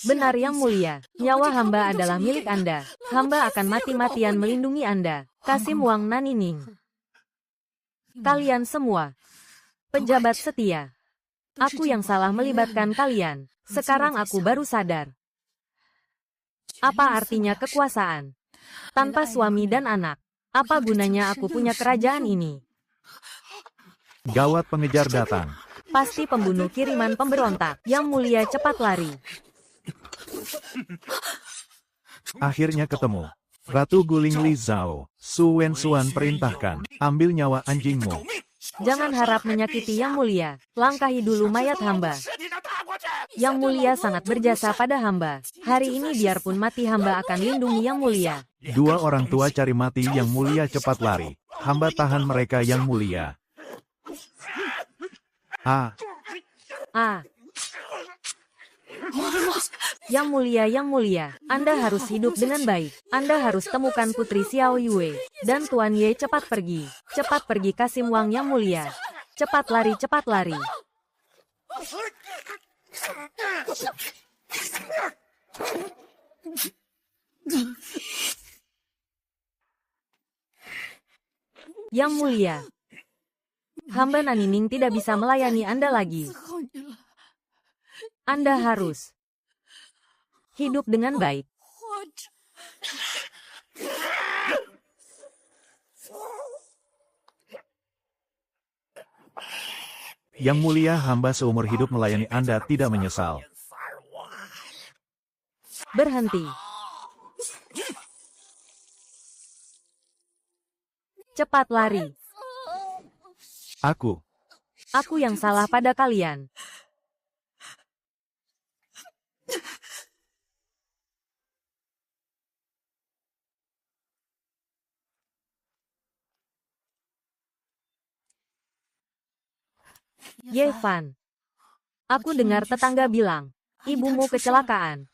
Benar yang mulia, nyawa hamba adalah milik Anda. Hamba akan mati-matian melindungi Anda. Kasim Wang Nanining. Kalian semua, pejabat setia. Aku yang salah melibatkan kalian. Sekarang aku baru sadar. Apa artinya kekuasaan? Tanpa suami dan anak, apa gunanya aku punya kerajaan ini? Gawat, pengejar datang. Pasti pembunuh kiriman pemberontak. Yang mulia, cepat lari. Akhirnya ketemu. Ratu Guling Li Zhao. Su Wenxuan perintahkan, ambil nyawa anjingmu. Jangan harap menyakiti Yang mulia. Langkahi dulu mayat hamba. Yang mulia sangat berjasa pada hamba. Hari ini biarpun mati hamba akan lindungi Yang mulia. Dua orang tua cari mati Yang mulia, cepat lari. Hamba tahan mereka Yang mulia. Yang mulia, Anda harus hidup dengan baik. Anda harus temukan Putri Xiao Yue. Dan Tuan Ye, cepat pergi. Cepat pergi Kasim Wang Yang mulia. Cepat lari, cepat lari. Yang mulia, hamba Nanining tidak bisa melayani Anda lagi. Anda harus hidup dengan baik. Yang mulia, hamba seumur hidup melayani Anda tidak menyesal. Berhenti. Cepat lari. Aku Aku yang salah pada kalian. Yevan. Aku dengar tetangga bilang, ibumu kecelakaan.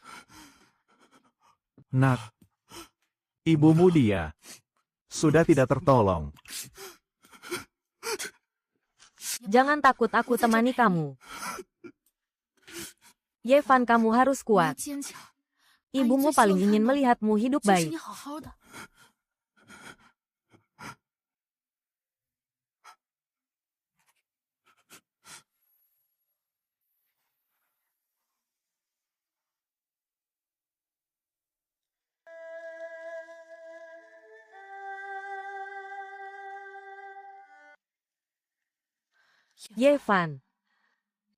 Nak. Ibumu dia sudah tidak tertolong. Jangan takut, aku temani kamu. Yevan, kamu harus kuat. Ibumu paling ingin melihatmu hidup baik. Yevan.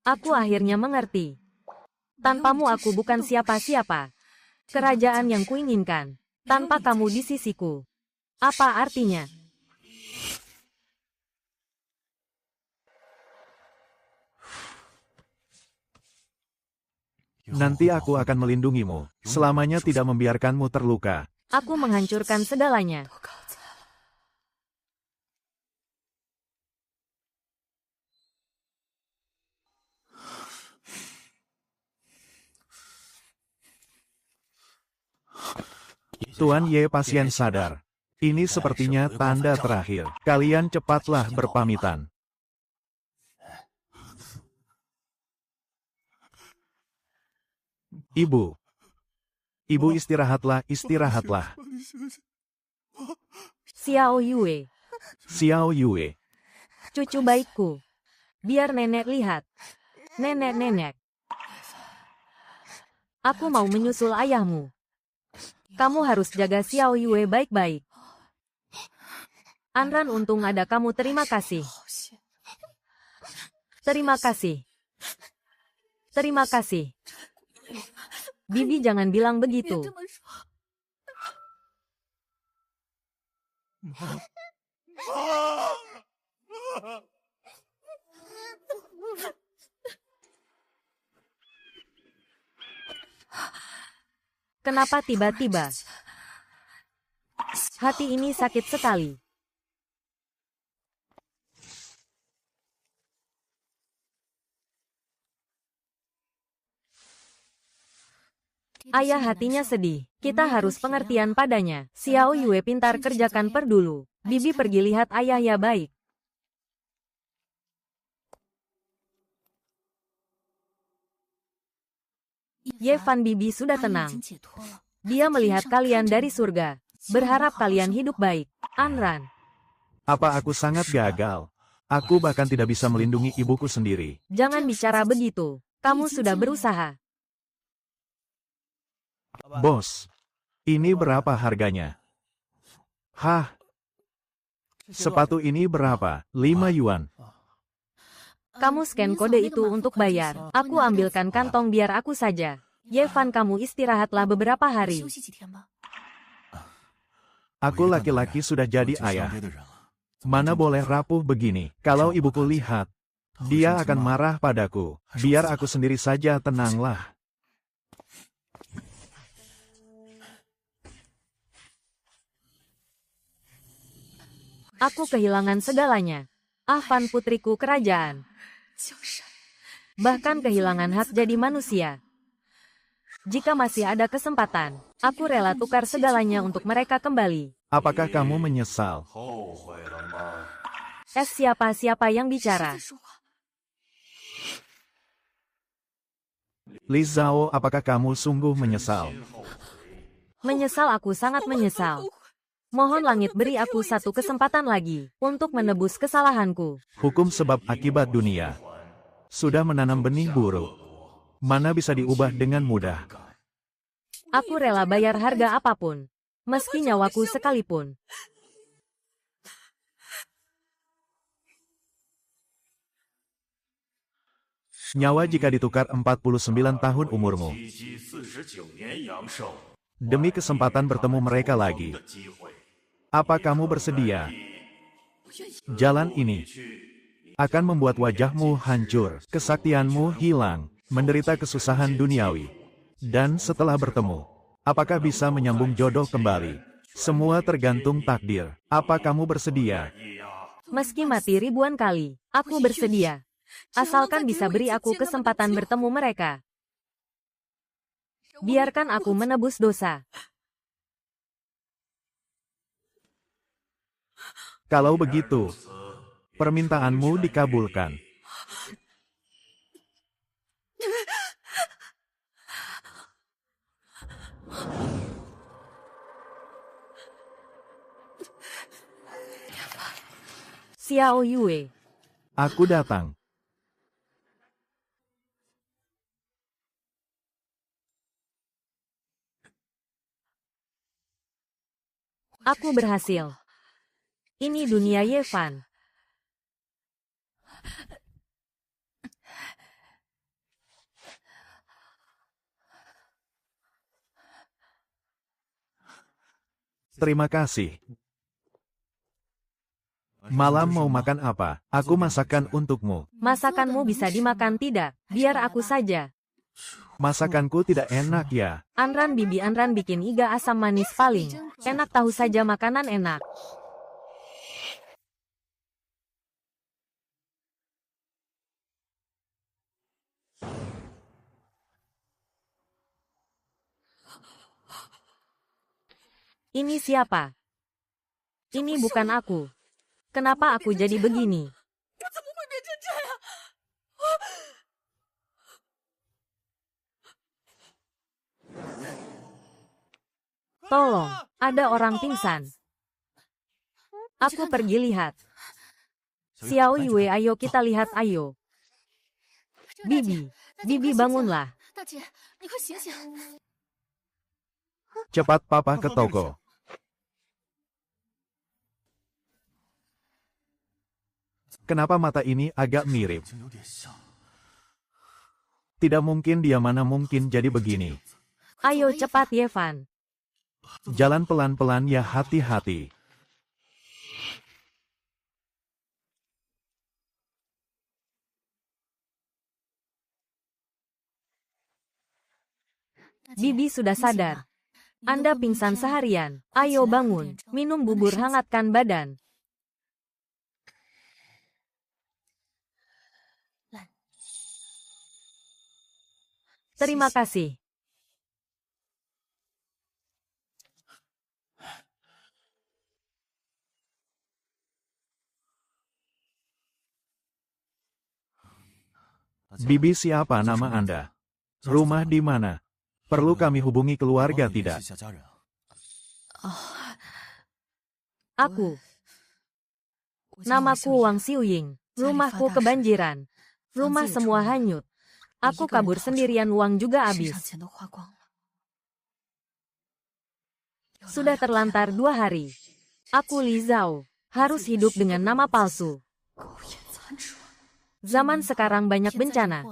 Aku akhirnya mengerti. Tanpamu aku bukan siapa-siapa. Kerajaan yang kuinginkan. Tanpa kamu di sisiku. Apa artinya? Nanti aku akan melindungimu. Selamanya tidak membiarkanmu terluka. Aku menghancurkan segalanya. Tuan Ye, pasien sadar. Ini sepertinya tanda terakhir. Kalian cepatlah berpamitan. Ibu. Ibu, istirahatlah, istirahatlah. Xiao Yue. Xiao Yue. Cucu baikku. Biar nenek lihat. Nenek-nenek. Aku mau menyusul ayahmu. Kamu harus jaga Xiao Yue baik-baik. Anran, untung ada kamu, terima kasih. Terima kasih. Terima kasih. Bibi, jangan bilang begitu. Kenapa tiba-tiba? Hati ini sakit sekali. Ayah hatinya sedih. Kita harus pengertian padanya. Xiao Yue, pintar, kerjakan per dulu. Bibi pergi lihat ayah ya, baik. Yevan, bibi sudah tenang. Dia melihat kalian dari surga. Berharap kalian hidup baik. Anran. Apa aku sangat gagal? Aku bahkan tidak bisa melindungi ibuku sendiri. Jangan bicara begitu. Kamu sudah berusaha. Bos, ini berapa harganya? Hah? Sepatu ini berapa? 5 yuan. Kamu scan kode itu untuk bayar. Aku ambilkan kantong biar aku saja. Yevan, kamu istirahatlah beberapa hari. Aku laki-laki sudah jadi ayah. Mana boleh rapuh begini. Kalau ibuku lihat, dia akan marah padaku. Biar aku sendiri saja, tenanglah. Aku kehilangan segalanya. Ahvan, putriku kerajaan. Bahkan kehilangan hak jadi manusia. Jika masih ada kesempatan, aku rela tukar segalanya untuk mereka kembali. Apakah kamu menyesal? Siapa-siapa yang bicara? Li Zhao, apakah kamu sungguh menyesal? Menyesal, aku sangat menyesal. Mohon langit beri aku satu kesempatan lagi untuk menebus kesalahanku. Hukum sebab akibat dunia sudah menanam benih buruk. Mana bisa diubah dengan mudah. Aku rela bayar harga apapun, meski nyawaku sekalipun. Nyawa jika ditukar 49 tahun umurmu. 积49年阳寿 Demi kesempatan bertemu mereka lagi. 的机会。 Apa kamu bersedia? Jalan ini akan membuat wajahmu hancur, kesaktianmu hilang, menderita kesusahan duniawi. Dan setelah bertemu, apakah bisa menyambung jodoh kembali? Semua tergantung takdir. Apa kamu bersedia? Meski mati ribuan kali, aku bersedia. Asalkan bisa beri aku kesempatan bertemu mereka. Biarkan aku menebus dosa. Kalau begitu, permintaanmu dikabulkan. Xiao Yue. Aku datang. Aku berhasil. Ini dunia Yevan. Terima kasih. Malam mau makan apa? Aku masakan untukmu. Masakanmu bisa dimakan tidak? Biar aku saja. Masakanku tidak enak ya. Anran Bibi Anran bikin iga asam manis paling. Enak tahu saja makanan enak. Ini siapa? Ini bukan aku. Kenapa aku jadi begini? Tolong, ada orang pingsan. Aku pergi lihat. Xiao Yue, ayo kita lihat, ayo. Bibi, Bibi bangunlah. Cepat papa ke toko. Kenapa mata ini agak mirip? 就有点像。 Tidak mungkin, dia mana mungkin jadi begini. Ayo cepat Yevan. Jalan pelan-pelan ya, hati-hati. Bibi sudah sadar. Anda pingsan seharian. Ayo bangun, minum bubur hangatkan badan. Terima kasih. Bibi, siapa nama Anda? Rumah di mana? Perlu kami hubungi keluarga 帮你联 tidak? 系一下家人啊。 Aku. Namaku Wang Xiuying. Rumahku kebanjiran. Rumah semua hanyut. Aku kabur sendirian, uang juga habis. Sudah terlantar 2 hari. Aku Li Zhao. Harus hidup dengan nama palsu. Zaman sekarang banyak bencana.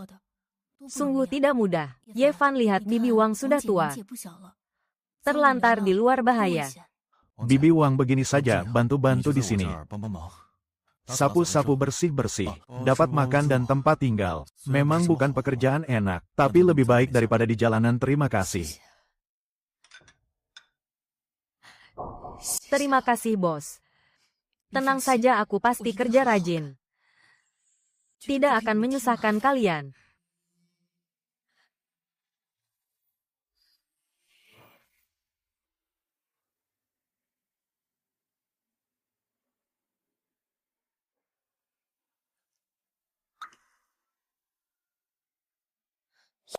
Sungguh tidak mudah. Yevan lihat Bibi Wang sudah tua. Terlantar di luar bahaya. Bibi Wang begini saja, bantu-bantu di sini. 帮帮忙。 Sapu-sapu bersih-bersih, dapat makan dan tempat tinggal. Memang bukan pekerjaan enak, tapi lebih baik daripada di jalanan. Terima kasih. Terima kasih, bos. Tenang saja, aku pasti kerja rajin. Tidak akan menyusahkan kalian.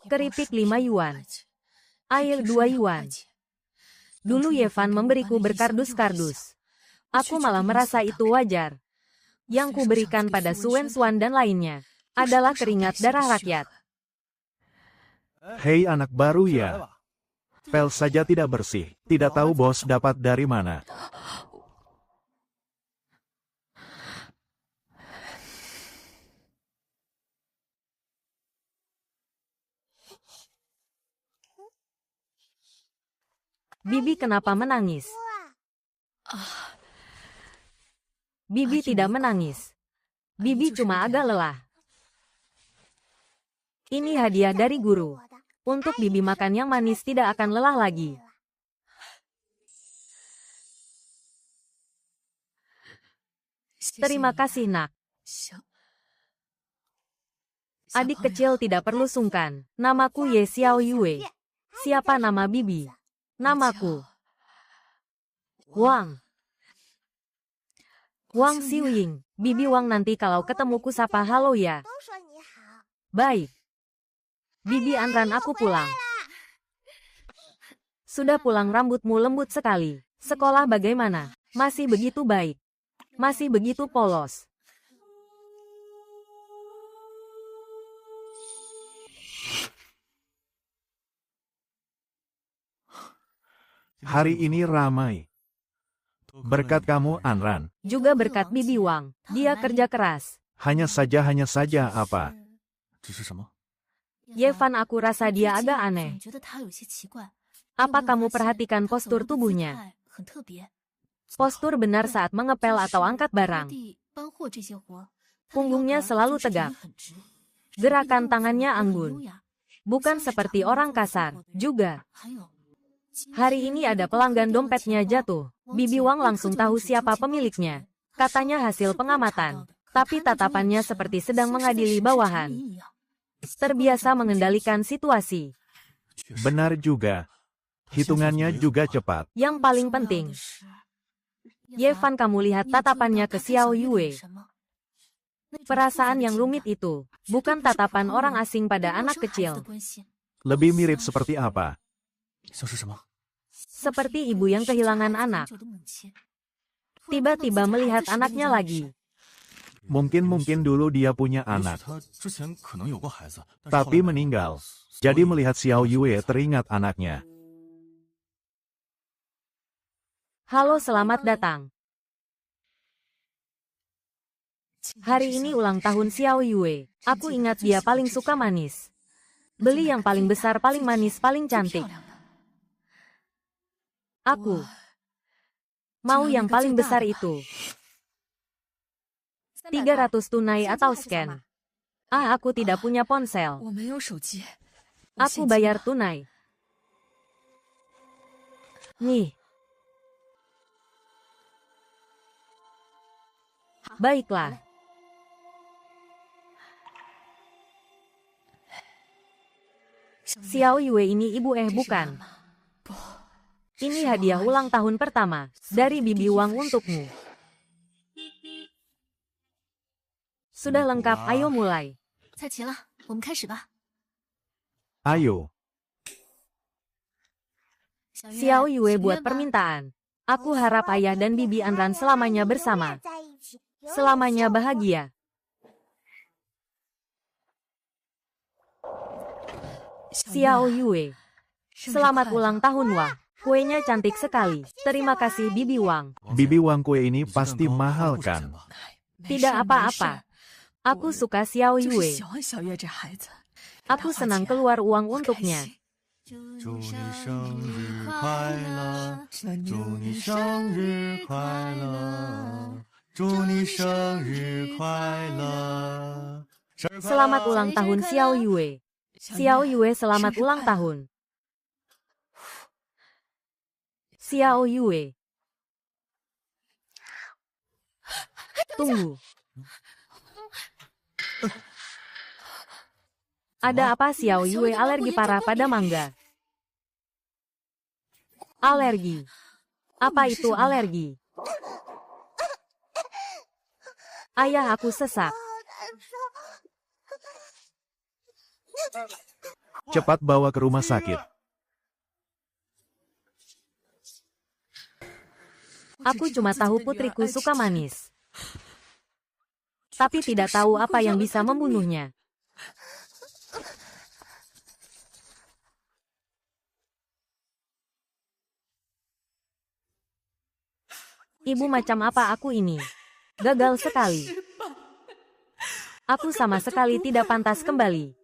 Keripik 5 yuan. Air 2 yuan. Dulu Yevan memberiku berkardus-kardus. Aku malah merasa itu wajar. Yang kuberikan pada Suen Swan dan lainnya adalah keringat darah rakyat. Hei anak baru ya. Pel saja tidak bersih. Tidak tahu bos dapat dari mana. Bibi kenapa menangis? Bibi tidak menangis. Bibi cuma agak lelah. Ini hadiah dari guru. Untuk Bibi makan yang manis tidak akan lelah lagi. Terima kasih, nak. Adik kecil tidak perlu sungkan. Namaku Ye Xiao Yue. Siapa nama Bibi? Namaku Wang. Wang Xiuying. Bibi Wang, nanti kalau ketemuku sapa halo ya. 都说你好。 Baik. Bibi Anran, aku pulang. Sudah pulang, rambutmu lembut sekali. Sekolah bagaimana? Masih begitu baik. Masih begitu polos. Hari ini ramai. Berkat kamu, Anran. Juga berkat Bibi Wang. Dia kerja keras. Hanya saja apa? 这是什么？ Yevan, aku rasa dia agak aneh. Apa kamu perhatikan postur tubuhnya? Postur benar saat mengepel atau angkat barang. Punggungnya selalu tegap. Gerakan tangannya anggun. Bukan seperti orang kasar. Juga. Hari ini ada pelanggan dompetnya jatuh. Bibi Wang langsung tahu siapa pemiliknya. Katanya hasil pengamatan. Tapi tatapannya seperti sedang mengadili bawahan. Terbiasa mengendalikan situasi. Benar juga. Hitungannya juga cepat. Yang paling penting, Yevan, kamu lihat tatapannya ke Xiao Yue. Perasaan yang rumit itu, bukan tatapan orang asing pada anak kecil. Lebih mirip seperti apa? 像是什么？ Seperti ibu yang kehilangan anak. Tiba-tiba melihat anaknya lagi. Mungkin dulu dia punya 也许 anak, 他之前可能有过孩子，但是后 tapi 来没有 meninggal. 所以 Jadi melihat Xiao Yue teringat anaknya. Halo, selamat datang. Hari ini ulang tahun Xiao Yue. Aku ingat dia paling suka manis. Beli yang paling besar, paling manis, paling cantik. Aku mau yang paling besar itu. 300 tunai atau scan. Ah, aku tidak punya ponsel. 我没有手机。 Aku bayar tunai. Nih. Baiklah. Xiao Yue ini ibu bukan. Ini hadiah ulang tahun pertama dari Bibi Wang untukmu. Sudah lengkap, ayo mulai. 菜齐了，我们开始吧。 Ayo, 小 Xiao 月， Yue 许 buat 愿吧。 permintaan. Aku harap ayah dan Bibi Anran selamanya bersama. 在一起，永远 Selamanya 相互 bahagia. Xiao Yue. 生日 Selamat 快乐 ulang tahun, Wang. Kuenya cantik sekali. Terima kasih, Bibi Wang. 王子 Bibi Wang kue ini 你这蛋 pasti 糕花了 mahal 不少钱 kan? 吧？ Tidak apa-apa. Aku suka Xiao 就是 Yue. 喜欢小月这孩子。 Aku senang keluar uang untuknya. 祝你生日快乐，祝你生日快乐，祝你生日快乐。生日快乐 Selamat ulang tahun Xiao Yue. Xiao Yue, selamat ulang tahun. Xiao Yue. Tunggu. Ada apa? Xiao Yue alergi parah pada mangga. Alergi. Apa itu alergi? Ayah, aku sesak. Cepat bawa ke rumah sakit. Aku cuma tahu putriku suka manis. Tapi tidak tahu apa yang bisa membunuhnya. Ibu, macam apa aku ini? Gagal sekali. Aku sama sekali tidak pantas kembali.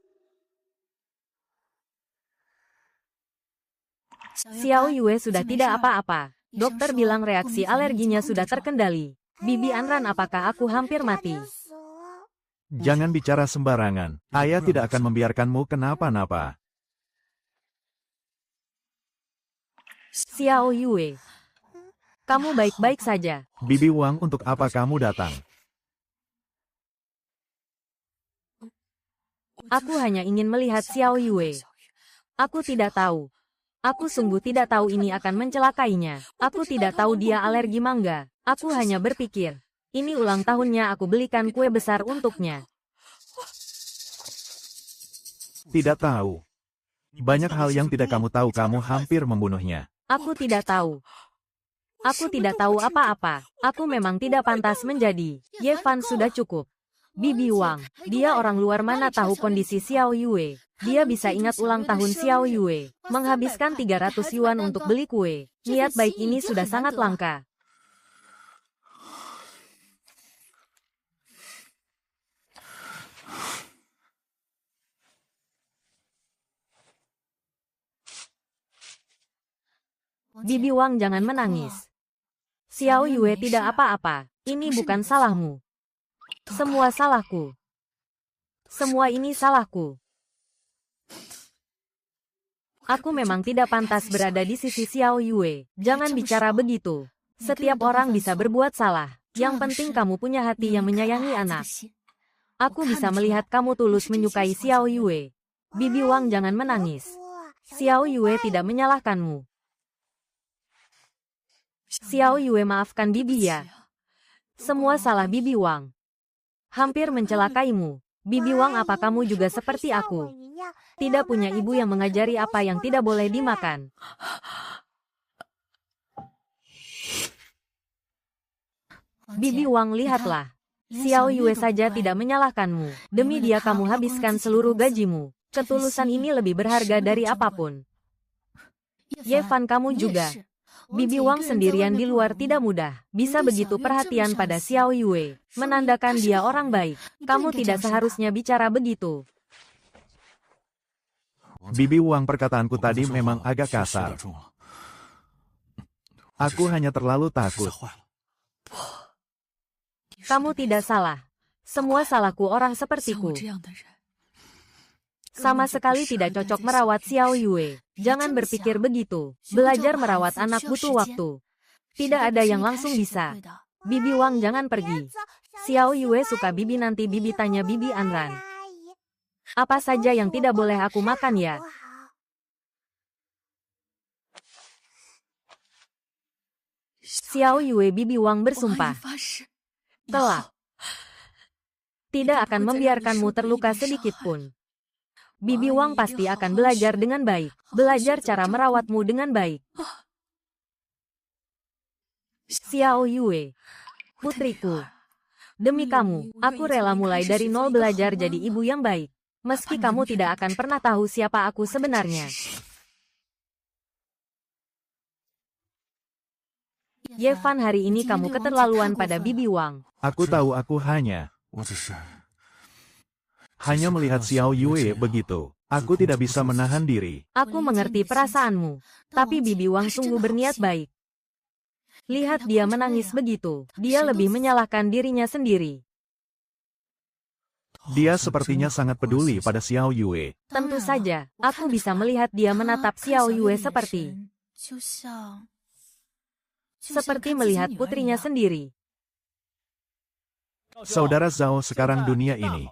Xiao Yue sudah tidak apa-apa. Dokter bilang reaksi alerginya sudah terkendali. Bibi Anran, apakah aku hampir mati? 死了。 Jangan bicara sembarangan. Ayah tidak akan membiarkanmu kenapa-napa. Xiao Yue, kamu baik-baik saja. Bibi Wang, untuk apa kamu datang? Aku hanya ingin melihat Xiao Yue. Aku tidak tahu. Aku sungguh tidak tahu ini akan mencelakainya. Aku tidak tahu dia alergi mangga. Aku hanya berpikir, ini ulang tahunnya, aku belikan kue besar untuknya. Tidak tahu. Banyak hal yang tidak kamu tahu, kamu hampir membunuhnya. Aku tidak tahu. Aku tidak tahu apa-apa. Aku memang tidak pantas menjadi. Ye Fan, sudah cukup. Bibi Wang, dia orang luar, mana tahu kondisi Xiao Yue. Dia bisa ingat ulang tahun Xiao Yue. Menghabiskan 300 yuan untuk beli kue. Niat baik ini sudah sangat langka. Bibi Wang, jangan menangis. Xiao Yue tidak apa-apa. Ini bukan salahmu. Semua salahku. Semua ini salahku. Aku memang tidak pantas berada di sisi Xiao Yue. Jangan bicara begitu. Setiap orang bisa berbuat salah. Yang penting kamu punya hati yang menyayangi anak. Aku bisa melihat kamu tulus menyukai Xiao Yue. Bibi Wang, jangan menangis. Xiao Yue tidak menyalahkanmu. Xiao Yue, maafkan Bibi ya. Semua salah Bibi Wang. Hampir mencelakaimu. Bibi Wang, apa kamu juga seperti aku? Tidak punya ibu yang mengajari apa yang tidak boleh dimakan. Bibi Wang, lihatlah. Xiao Yue saja tidak menyalahkanmu. Demi dia kamu habiskan seluruh gajimu. Ketulusan ini lebih berharga dari apapun. Ye Fan, kamu juga. Bibi Wang sendirian di luar tidak mudah. Bisa begitu perhatian pada Xiao Yue. Menandakan dia orang baik. Kamu tidak seharusnya bicara begitu. Bibi Wang, perkataanku tadi memang agak kasar. Aku hanya terlalu takut. Kamu tidak salah. Semua salahku orang sepertiku. Sama sekali tidak cocok merawat Xiao Yue. Jangan berpikir begitu. Belajar merawat anak butuh waktu. Tidak ada yang langsung bisa. Bibi Wang, jangan pergi. Xiao Yue suka Bibi, nanti Bibi tanya Bibi Anran. Apa saja yang tidak boleh aku makan ya? Xiao Yue, Bibi Wang bersumpah. Kelak. Tidak akan membiarkanmu terluka sedikit pun. Bibi Wang pasti akan belajar dengan baik. Belajar cara merawatmu dengan baik. Xiao Yue, putriku. Demi kamu, aku rela mulai dari nol belajar jadi ibu yang baik. Meski kamu tidak akan pernah tahu siapa aku sebenarnya. Ye Fan, hari ini kamu keterlaluan pada Bibi Wang. Aku tahu, aku hanya melihat Xiao Yue begitu. Aku tidak bisa menahan diri. Aku mengerti perasaanmu. Tapi Bibi Wang sungguh berniat baik. Lihat dia menangis begitu. Dia lebih menyalahkan dirinya sendiri. Dia sepertinya sangat peduli pada Xiao Yue. Tentu saja, aku bisa melihat dia menatap Xiao Yue seperti melihat putrinya sendiri. Saudara Zhao, sekarang dunia ini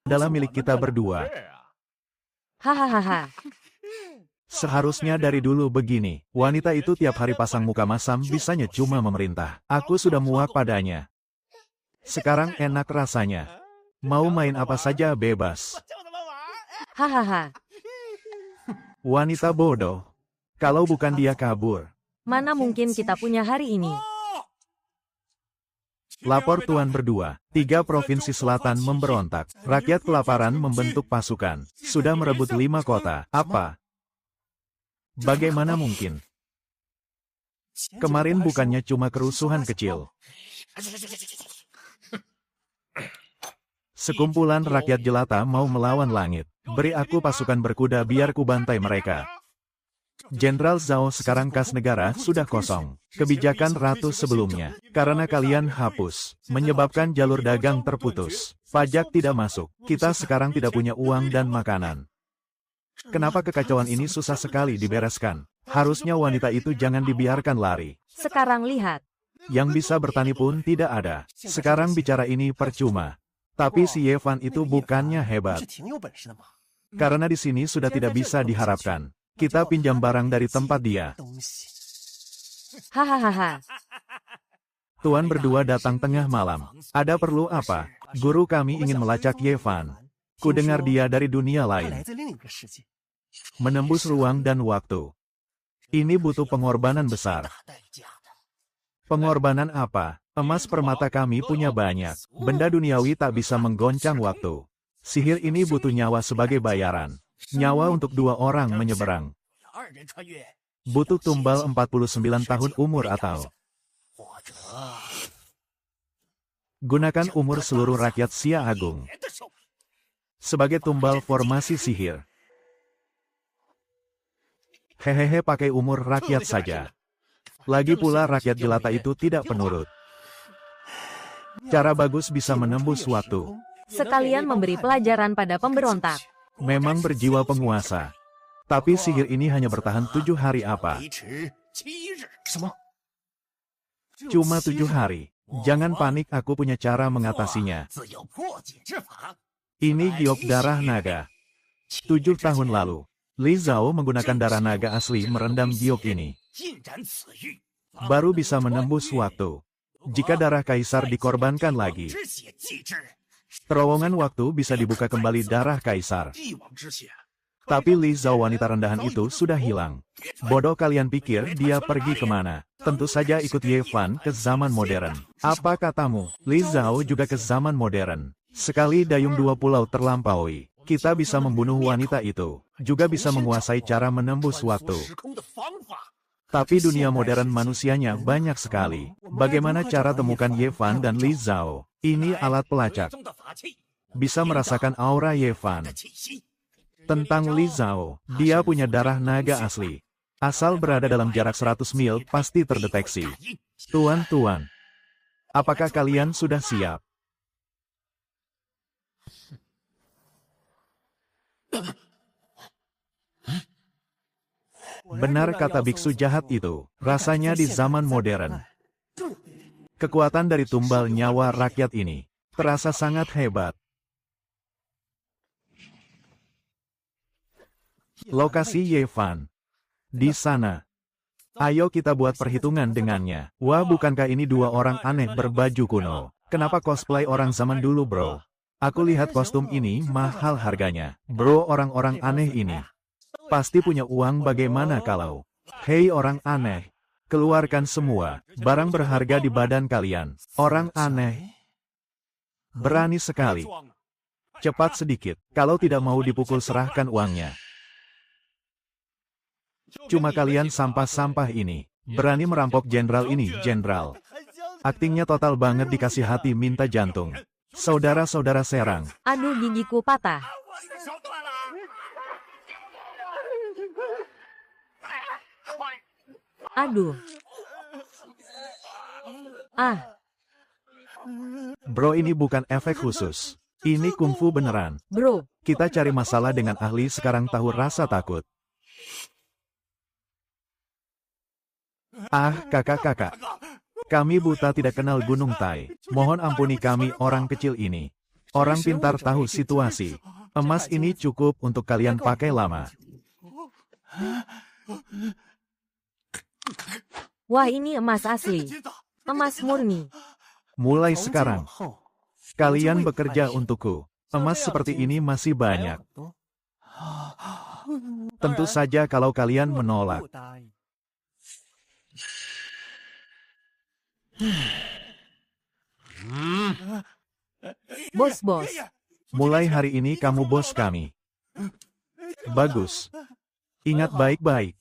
adalah milik kita berdua. Hahaha. Seharusnya dari dulu begini. Wanita itu tiap hari pasang muka masam, bisanya cuma memerintah. Aku sudah muak padanya. Sekarang enak rasanya. Mau main apa saja bebas. Hahaha. Wanita bodoh. Kalau bukan dia kabur. Mana mungkin kita punya hari ini? Lapor Tuan berdua. 3 provinsi selatan memberontak. Rakyat kelaparan membentuk pasukan. Sudah merebut 5 kota. Apa? Bagaimana mungkin? Kemarin bukannya cuma kerusuhan kecil. Sekumpulan rakyat jelata mau melawan langit. Beri aku pasukan berkuda biar ku bantai mereka. Jenderal Zhao sekarang kas negara sudah kosong. Kebijakan ratu sebelumnya, karena kalian hapus, menyebabkan jalur dagang terputus. Pajak tidak masuk. Kita sekarang tidak punya uang dan makanan. Kenapa kekacauan ini susah sekali dibereskan? Harusnya wanita itu jangan dibiarkan lari. Sekarang lihat. Yang bisa bertani pun tidak ada. Sekarang bicara ini percuma. Tapi si Ye Fan itu bukannya hebat. Karena di sini sudah tidak bisa diharapkan. Kita pinjam barang dari tempat dia. Hahaha. Tuan berdua datang tengah malam. Ada perlu apa? Guru kami ingin melacak Ye Fan. Ku dengar dia dari dunia lain. Menembus ruang dan waktu. Ini butuh pengorbanan besar. Pengorbanan apa? Emas permata kami punya banyak. Benda duniawi tak bisa menggoncang waktu. Sihir ini butuh nyawa sebagai bayaran. Nyawa untuk 2 orang menyeberang. Butuh tumbal 49 tahun umur atau gunakan umur seluruh rakyat Xia Agung sebagai tumbal formasi sihir. Hehehe, pakai umur rakyat saja. Lagi pula rakyat jelata itu tidak penurut. Cara bagus bisa menembus waktu. Sekalian memberi pelajaran pada pemberontak. Memang berjiwa penguasa. Tapi sihir ini hanya bertahan 7 hari apa? Cuma 7 hari. Jangan panik, aku punya cara mengatasinya. Ini giok darah naga. 7 tahun lalu, Li Zhao menggunakan darah naga asli merendam giok ini. Baru bisa menembus waktu. Jika darah kaisar dikorbankan lagi, terowongan waktu bisa dibuka kembali darah kaisar. Tapi Li Zhao wanita rendahan itu sudah hilang. Bodoh, kalian pikir dia pergi kemana? Tentu saja ikut Ye Fan ke zaman modern. Apa katamu? Li Zhao juga ke zaman modern. Sekali dayung 2 pulau terlampaui. Kita bisa membunuh wanita itu. Juga bisa menguasai cara menembus waktu. Tapi dunia modern manusianya banyak sekali. Bagaimana cara temukan Ye Fan dan Li Zhao? Ini alat pelacak. Bisa merasakan aura Ye Fan. Tentang Li Zhao, dia punya darah naga asli. Asal berada dalam jarak 100 mil, pasti terdeteksi. Tuan-tuan, apakah kalian sudah siap? Benar kata biksu jahat itu, rasanya di zaman modern. Kekuatan dari tumbal nyawa rakyat ini terasa sangat hebat. Lokasi Ye Fan. Di sana. Ayo kita buat perhitungan dengannya. Wah, bukankah ini 2 orang aneh berbaju kuno? Kenapa cosplay orang zaman dulu, bro? Aku lihat kostum ini mahal harganya. Bro, orang-orang aneh ini pasti punya uang. Bagaimana kalau... Hei orang aneh, keluarkan semua barang berharga di badan kalian. Orang aneh. Berani sekali. Cepat sedikit. Kalau tidak mau dipukul, serahkan uangnya. Cuma kalian sampah-sampah ini. Berani merampok jenderal ini, jenderal. Aktingnya total banget, dikasih hati minta jantung. Saudara-saudara serang. Aduh, gigiku patah. Aduh. Ah. Bro, ini bukan efek khusus. Ini kungfu beneran. Bro. Kita cari masalah dengan ahli sekarang, tahu rasa takut. Ah, kakak-kakak. Kami buta tidak kenal Gunung Tai. Mohon ampuni kami orang kecil ini. Orang pintar tahu situasi. Emas ini cukup untuk kalian pakai lama. Wah, ini emas asli. Emas murni. Mulai sekarang, kalian bekerja untukku. Emas seperti ini masih banyak. Tentu saja kalau kalian menolak. Bos-bos. Mulai hari ini kamu bos kami. Bagus. Ingat baik-baik.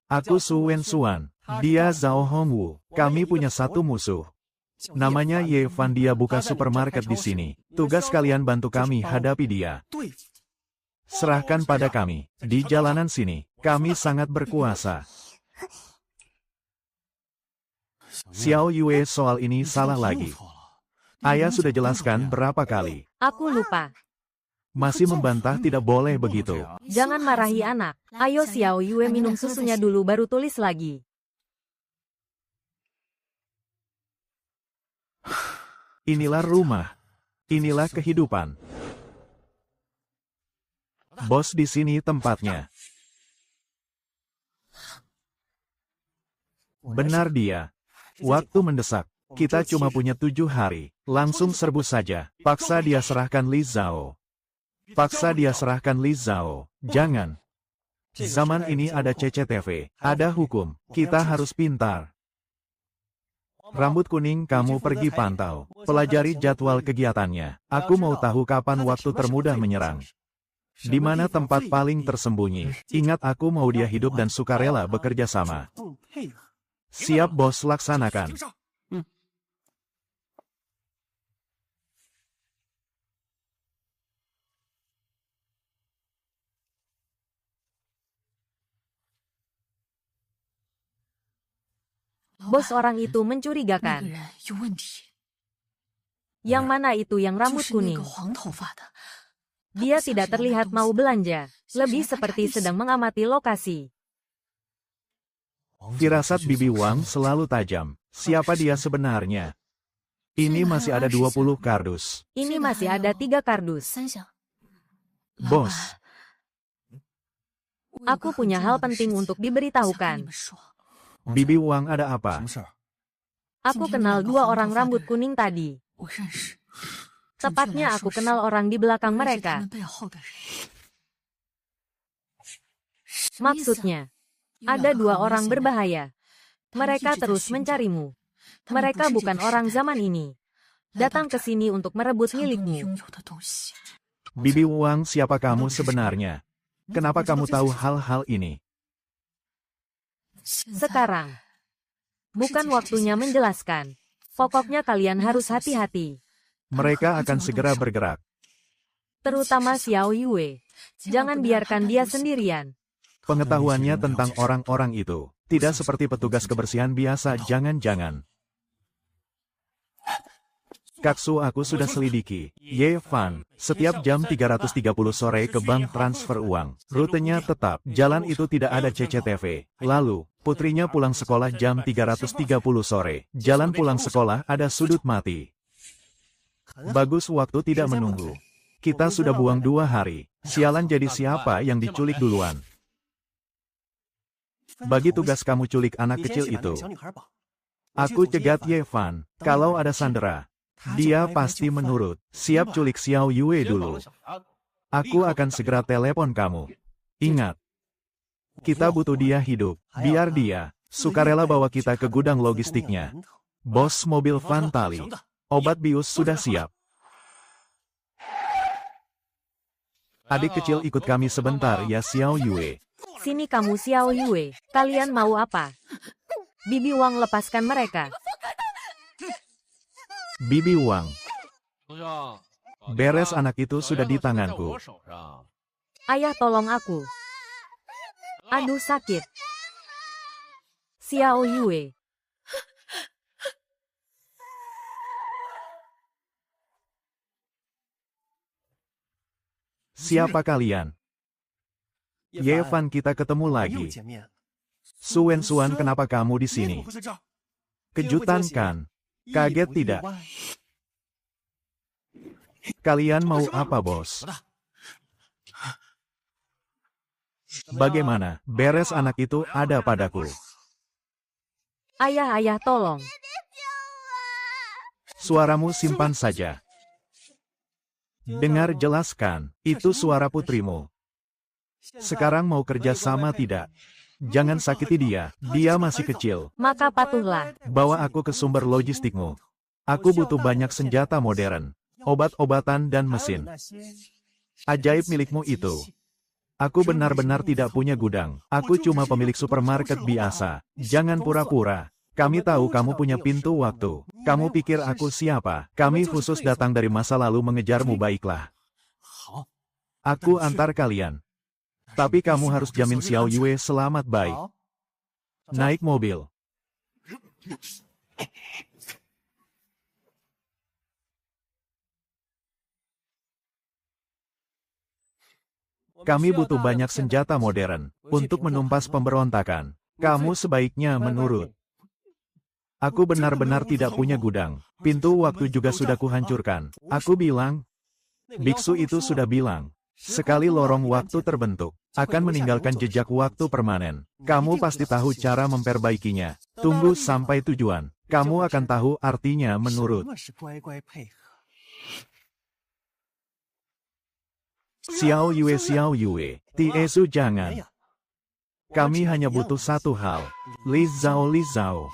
Aku Su Wen Xuan. Dia Zhao Hongwu. Kami punya satu musuh. Namanya Ye Fan. Dia buka supermarket di sini. Tugas kalian bantu kami hadapi dia. Serahkan pada kami. Di jalanan sini, kami sangat berkuasa. Xiao Yue soal ini salah lagi. Ayah sudah jelaskan berapa kali. Aku lupa. Masih membantah tidak boleh begitu. Jangan marahi anak. Ayo Xiao Yue minum susunya dulu baru tulis lagi. Inilah rumah. Inilah kehidupan. Bos di sini tempatnya. Benar dia. Waktu mendesak. Kita cuma punya 7 hari. Langsung serbu saja. Paksa dia serahkan Li Zhao. Paksa dia serahkan Li Zhao. Jangan. Zaman ini ada CCTV. Ada hukum. Kita harus pintar. Rambut kuning kamu pergi pantau. Pelajari jadwal kegiatannya. Aku mau tahu kapan waktu termudah menyerang. Di mana tempat paling tersembunyi. Ingat aku mau dia hidup dan sukarela bekerja sama. Siap bos, laksanakan. Bos orang itu mencurigakan. Yang mana itu yang rambut kuning? Dia tidak terlihat mau belanja. Lebih seperti sedang mengamati lokasi. Firasat Bibi Wang selalu tajam. Siapa dia sebenarnya? Ini masih ada 20 kardus. Ini masih ada 3 kardus. Bos, Aku punya hal penting untuk diberitahukan. Bibi Wang ada apa? Aku kenal 2 orang rambut kuning tadi. Tepatnya aku kenal orang di belakang mereka. Maksudnya, ada 2 orang berbahaya. Mereka terus mencarimu. Mereka bukan orang zaman ini. Datang ke sini untuk merebut milikmu. Bibi Wang, siapa kamu sebenarnya? Kenapa kamu tahu hal-hal ini? Sekarang, bukan waktunya menjelaskan. Pokoknya kalian harus hati-hati. Mereka akan segera bergerak. Terutama Xiao Yue. Jangan biarkan dia sendirian. Pengetahuannya tentang orang-orang itu tidak seperti petugas kebersihan biasa, jangan-jangan. Kaksu aku sudah selidiki. Ye Fan, setiap jam 330 sore ke bank transfer uang. Rutenya tetap, jalan itu tidak ada CCTV. Lalu, putrinya pulang sekolah jam 330 sore. Jalan pulang sekolah ada sudut mati. Bagus, waktu tidak menunggu. Kita sudah buang 2 hari. Sialan, jadi siapa yang diculik duluan? Bagi tugas kamu culik anak kecil itu. Aku cegat Ye Fan, kalau ada sandera. Dia pasti menurut. Siap, culik Xiao Yue dulu. Aku akan segera telepon kamu. Ingat. Kita butuh dia hidup. Biar dia sukarela bawa kita ke gudang logistiknya. Bos mobil Fantali. Obat bius sudah siap. Adik kecil, ikut kami sebentar ya Xiao Yue. Sini kamu Xiao Yue. Kalian mau apa? Bibi Wang, lepaskan mereka. Bibi Wang. Beres, anak itu sudah di tanganku. Ayah, tolong aku. Aduh, sakit. Xiao Yue. Siapa kalian? Ye Fan, kita ketemu lagi. Suen Suan, kenapa kamu di sini? Kejutan kan? Kaget tidak? Kalian mau apa, bos? Bagaimana? Beres, anak itu ada padaku. Ayah, tolong. Suaramu simpan saja. Dengar, jelaskan. Itu suara putrimu. Sekarang mau kerja sama tidak? Jangan sakiti dia. Dia masih kecil. Maka patuhlah. Bawa aku ke sumber logistikmu. Aku butuh banyak senjata modern, obat-obatan dan mesin. Ajaib milikmu itu. Aku benar-benar tidak punya gudang. Aku cuma pemilik supermarket biasa. Jangan pura-pura. Kami tahu kamu punya pintu waktu. Kamu pikir aku siapa? Kami khusus datang dari masa lalu mengejarmu, baiklah. Aku antar kalian. Tapi kamu harus jamin Xiao Yue selamat baik. Naik mobil. Kami butuh banyak senjata modern untuk menumpas pemberontakan. Kamu sebaiknya menurut. Aku benar-benar tidak punya gudang. Pintu waktu juga sudah kuhancurkan. Aku bilang, biksu itu sudah bilang, sekali lorong waktu terbentuk, akan meninggalkan jejak waktu permanen. Kamu pasti tahu cara memperbaikinya. Tunggu sampai tujuan. Kamu akan tahu artinya menurut. Xiao Yue, Tiesu jangan. Kami hanya butuh satu hal. Li Zhao.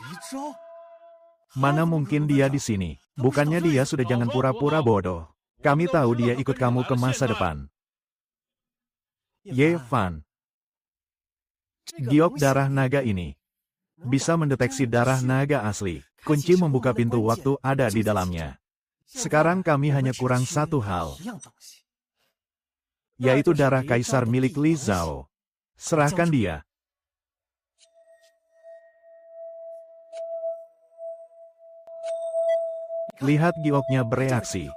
Mana mungkin dia di sini? Bukannya dia sudah jangan pura-pura bodoh. Kami tahu dia ikut kamu ke masa depan. Ye Fan. Giok darah naga ini bisa mendeteksi darah naga asli. Kunci membuka pintu waktu ada di dalamnya. Sekarang kami hanya kurang satu hal, yaitu darah kaisar milik Li Zhao. Serahkan dia. Lihat gioknya bereaksi.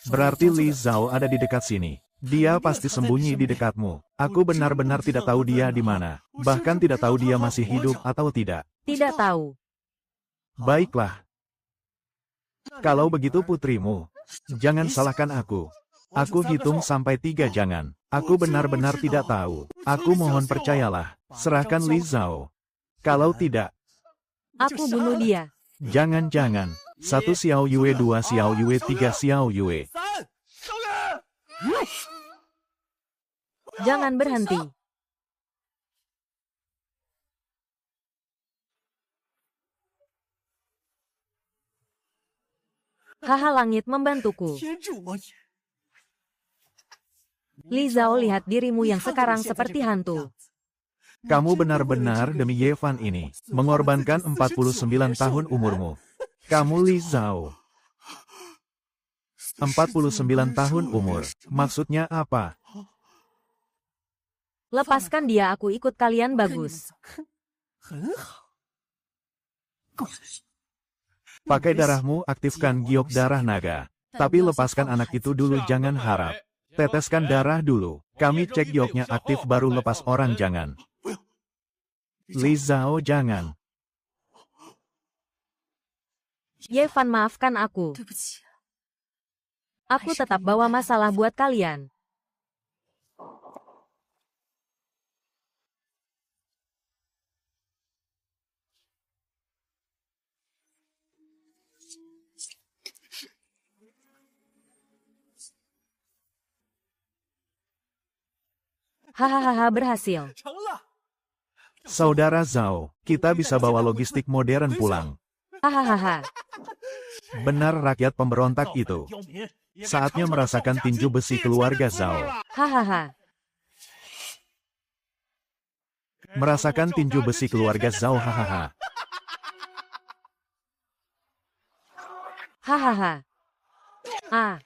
Berarti Li Zhao ada di dekat sini. Dia pasti sembunyi di dekatmu. Aku benar-benar tidak tahu dia di mana. Bahkan tidak tahu dia masih hidup atau tidak. Tidak tahu. Baiklah. Kalau begitu putrimu, jangan salahkan aku. Aku hitung sampai 3 jangan. Aku benar-benar tidak tahu. Aku mohon percayalah. Serahkan Li Zhao. Kalau tidak, Aku bunuh dia. jangan-jangan. 1 Xiao Yue, 2 Xiao Yue, 3 Xiao Yue. Jangan berhenti. Haha, langit membantuku. Li Zhao, lihat dirimu yang sekarang seperti hantu. Kamu benar-benar demi Ye Fan ini, mengorbankan 49 tahun umurmu. Kamu Li Zhao. 49 tahun umur. Maksudnya apa? Lepaskan dia, aku ikut kalian, bagus. Pakai darahmu, aktifkan giok darah naga. Tapi lepaskan anak itu dulu, jangan harap. Teteskan darah dulu. Kami cek gioknya aktif baru lepas orang, jangan. Li Zhao, jangan. Ye Fan, maafkan aku. Aku tetap bawa masalah buat kalian. Hahaha, berhasil. Saudara Zhao, kita bisa bawa logistik modern pulang. Hahaha. Benar rakyat pemberontak itu. Saatnya merasakan tinju besi keluarga Zhao. Hahaha. Merasakan tinju besi keluarga Zhao, hahaha. Hahaha. Ah.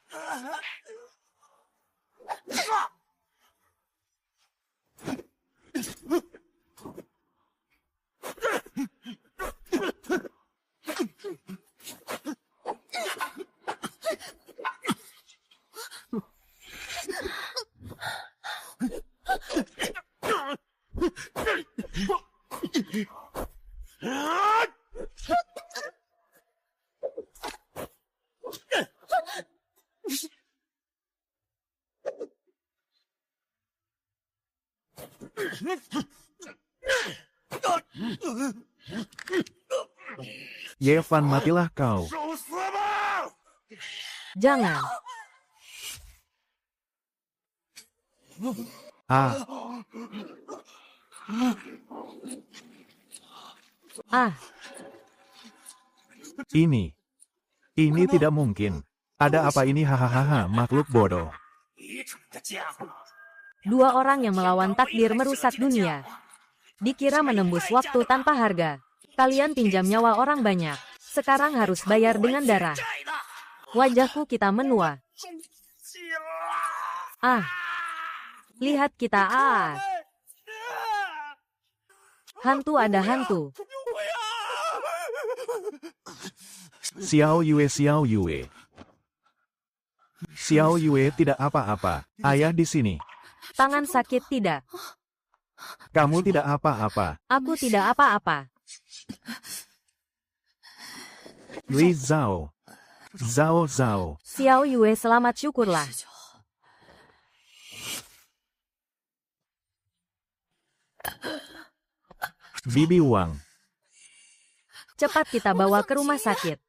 Ye Fan, matilah kau. Jangan. Ah, Ah. ini tidak mungkin. Ada apa ini, hahaha, makhluk bodoh. 2 orang yang melawan takdir merusak dunia. Dikira menembus waktu tanpa harga. Kalian pinjam nyawa orang banyak. Sekarang harus bayar dengan darah. Wajahku kita menua. Ah, lihat kita Hantu ada hantu. Xiao Yue, Xiao Yue. Xiao Yue tidak apa-apa. Ayah di sini. Tangan sakit tidak? Kamu tidak apa-apa. Aku tidak apa-apa. Li Zhao. Zhao Zhao. Xiao Yue selamat, syukurlah. Bibi Wang. Cepat kita bawa ke rumah sakit.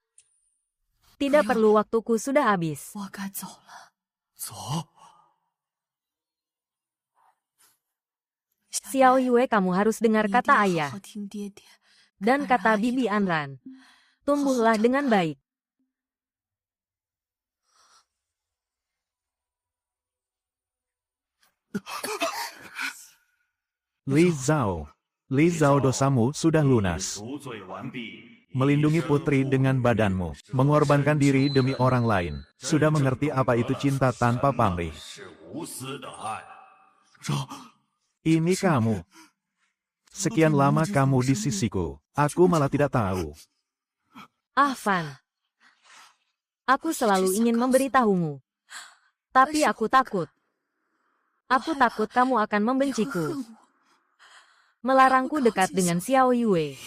Tidak perlu, waktuku sudah habis. 我该走了。走。 Xiao Yue, kamu harus dengar 你一定 kata 要 ayah 好好听爹爹。 dan kata Bibi Anran. Tumbuhlah dengan baik. Li Zhao. Li Zhao, dosamu sudah lunas. 赎罪完毕。 Melindungi putri dengan badanmu. Mengorbankan diri demi orang lain. Sudah mengerti apa itu cinta tanpa pamrih. 是无私的爱。 Ini kamu. Sekian lama kamu di sisiku. Aku malah tidak tahu. Ah, Van. Aku selalu ingin memberitahumu. Tapi aku takut. Aku takut kamu akan membenciku. Melarangku dekat dengan Xiao Yue.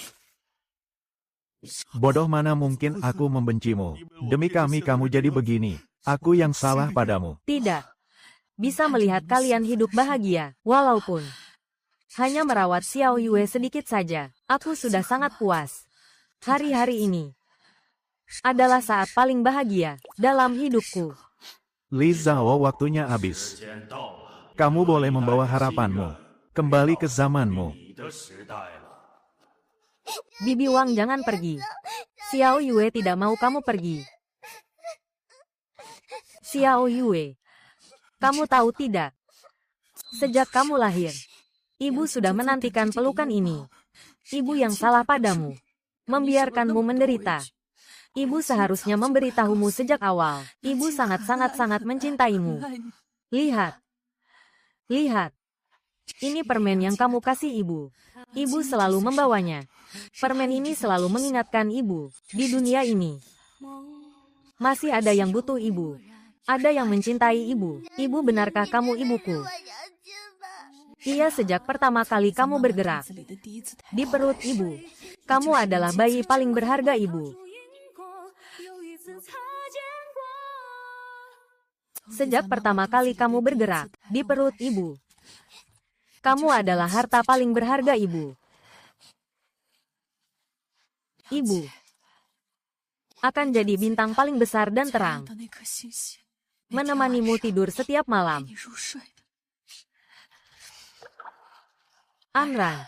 Bodoh, mana mungkin aku membencimu. Demi kami kamu jadi begini. Aku yang salah padamu. Tidak. Bisa melihat kalian hidup bahagia. Walaupun hanya merawat Xiao Yue sedikit saja. Aku sudah sangat puas. Hari-hari ini adalah saat paling bahagia dalam hidupku. Li Zhao, waktunya habis. 时间到了， Kamu boleh membawa harapanmu. Kembali ke zamanmu. 你的时代了。 Bibi Wang, jangan pergi. Xiao Yue tidak mau kamu pergi. Xiao Yue, kamu tahu tidak? Sejak kamu lahir, ibu sudah menantikan pelukan ini. Ibu yang salah padamu, membiarkanmu menderita. Ibu seharusnya memberitahumu sejak awal. Ibu sangat-sangat mencintaimu. Lihat. Lihat. Ini permen yang kamu kasih ibu. Ibu selalu membawanya. Permen ini selalu mengingatkan ibu. Di dunia ini, masih ada yang butuh ibu. Ada yang mencintai ibu. Ibu, benarkah kamu ibuku? Iya, sejak pertama kali kamu bergerak di perut ibu, kamu adalah bayi paling berharga ibu. Sejak pertama kali kamu bergerak di perut ibu, kamu adalah harta paling berharga ibu. Ibu akan jadi bintang paling besar dan terang, 的那颗星星， menemanimu tidur setiap 陪 malam. 你入睡的。 Anran,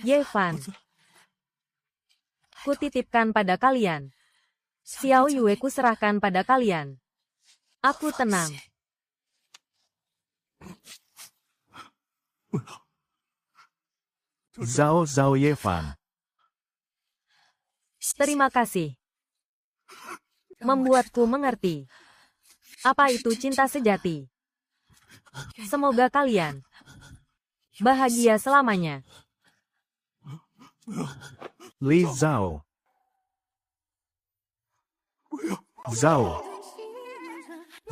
Yevan, kutitipkan pada kalian. Xiao Yue kuserahkan pada kalian. Aku tenang. Zhao Zhao Yevan. Terima kasih. Membuatku mengerti apa itu cinta sejati. Semoga kalian bahagia selamanya. Li Zhao. Zhao.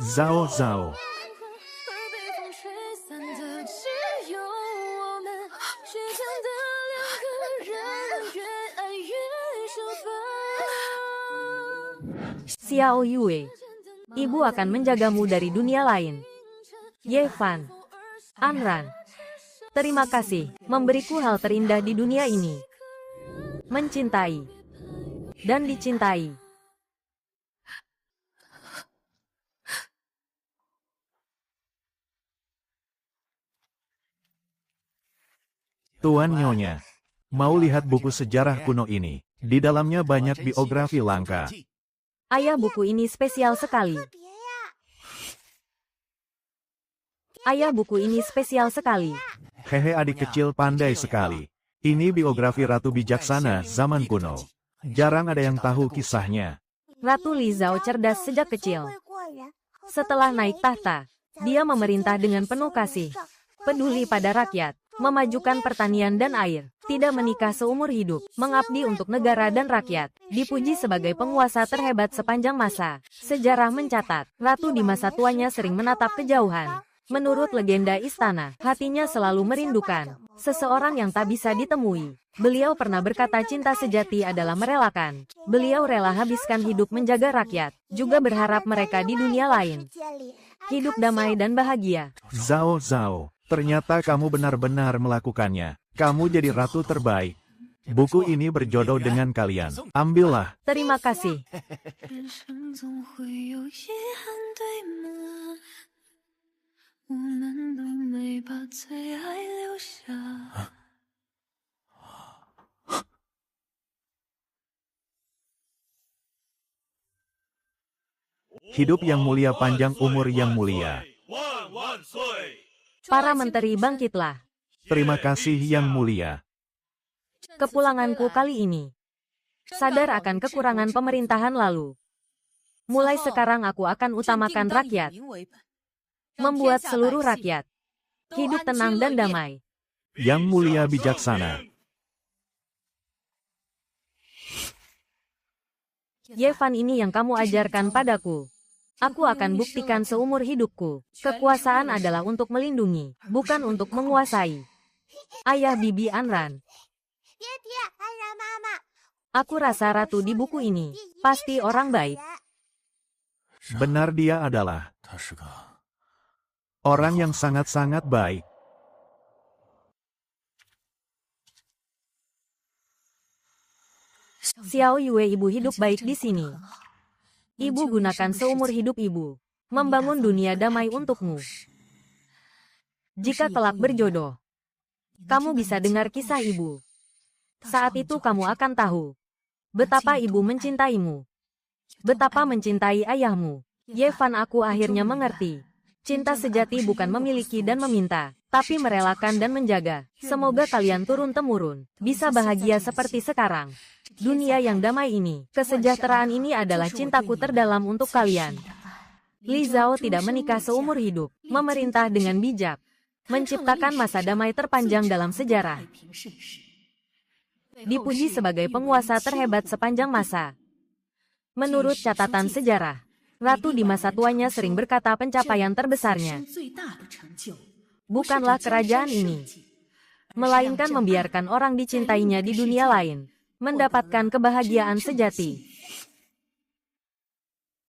Zhao Zhao. 而被风吹散的只有我们，倔强的两个人，越爱越生分。 Xiao Yue, ibu akan menjagamu dari dunia lain. Yevan, Anran, terima kasih memberiku hal terindah di dunia ini. Mencintai dan dicintai. Tuan Nyonya, mau lihat buku sejarah kuno ini? Di dalamnya banyak biografi langka. Ayah, buku ini spesial sekali. 别呀！ Ayah, buku ini spesial sekali. Hehe, adik kecil pandai sekali. Ini biografi Ratu Bijaksana zaman kuno. Jarang ada yang tahu kisahnya. Ratu Li Zhao cerdas sejak kecil. 会过人， Setelah naik tahta, Dia memerintah dengan penuh kasih, peduli pada rakyat, memajukan pertanian dan air, tidak menikah seumur hidup, mengabdi untuk negara dan rakyat, dipuji sebagai penguasa terhebat sepanjang masa. Sejarah mencatat, ratu di masa tuanya sering menatap kejauhan. Menurut legenda istana, hatinya selalu merindukan seseorang yang tak bisa ditemui. Beliau pernah berkata cinta sejati adalah merelakan. Beliau rela habiskan hidup menjaga rakyat, juga berharap mereka di dunia lain hidup damai dan bahagia. Zhao Zhao, ternyata kamu benar-benar melakukannya. Kamu jadi ratu terbaik. Buku ini berjodoh dengan kalian. Ambillah. Terima kasih. 人生总会有遗憾，对吗？我们都没把最爱留下。 Hidup yang mulia, panjang umur yang mulia. 万万岁！ Para menteri bangkitlah. Terima kasih yang mulia. Kepulanganku kali ini. Sadar akan kekurangan pemerintahan lalu. Mulai sekarang aku akan utamakan rakyat. Membuat seluruh rakyat hidup tenang dan damai. Yang mulia bijaksana. Yevan, ini yang kamu ajarkan padaku. Aku akan buktikan seumur hidupku. Kekuasaan adalah untuk melindungi, bukan untuk menguasai. Ayah Bibi Anran. Aku rasa ratu di buku ini pasti orang baik. Benar, dia adalah 他是个 orang yang sangat-sangat baik. Xiao Yue, ibu hidup baik di sini. Ibu gunakan seumur hidup ibu membangun dunia damai untukmu. Jika kelak berjodoh, kamu bisa dengar kisah ibu. Saat itu kamu akan tahu betapa ibu mencintaimu, betapa mencintai ayahmu. Yevan, aku akhirnya mengerti. Cinta sejati bukan memiliki dan meminta, tapi merelakan dan menjaga. Semoga kalian turun-temurun bisa bahagia seperti sekarang. Dunia yang damai ini, kesejahteraan ini adalah cintaku terdalam untuk kalian. Li Zhao tidak menikah seumur hidup, memerintah dengan bijak, menciptakan masa damai terpanjang dalam sejarah. Dipuji sebagai penguasa terhebat sepanjang masa. Menurut catatan sejarah, ratu di masa tuanya sering berkata pencapaian terbesarnya bukanlah kerajaan ini, melainkan membiarkan orang dicintainya di dunia lain mendapatkan kebahagiaan sejati.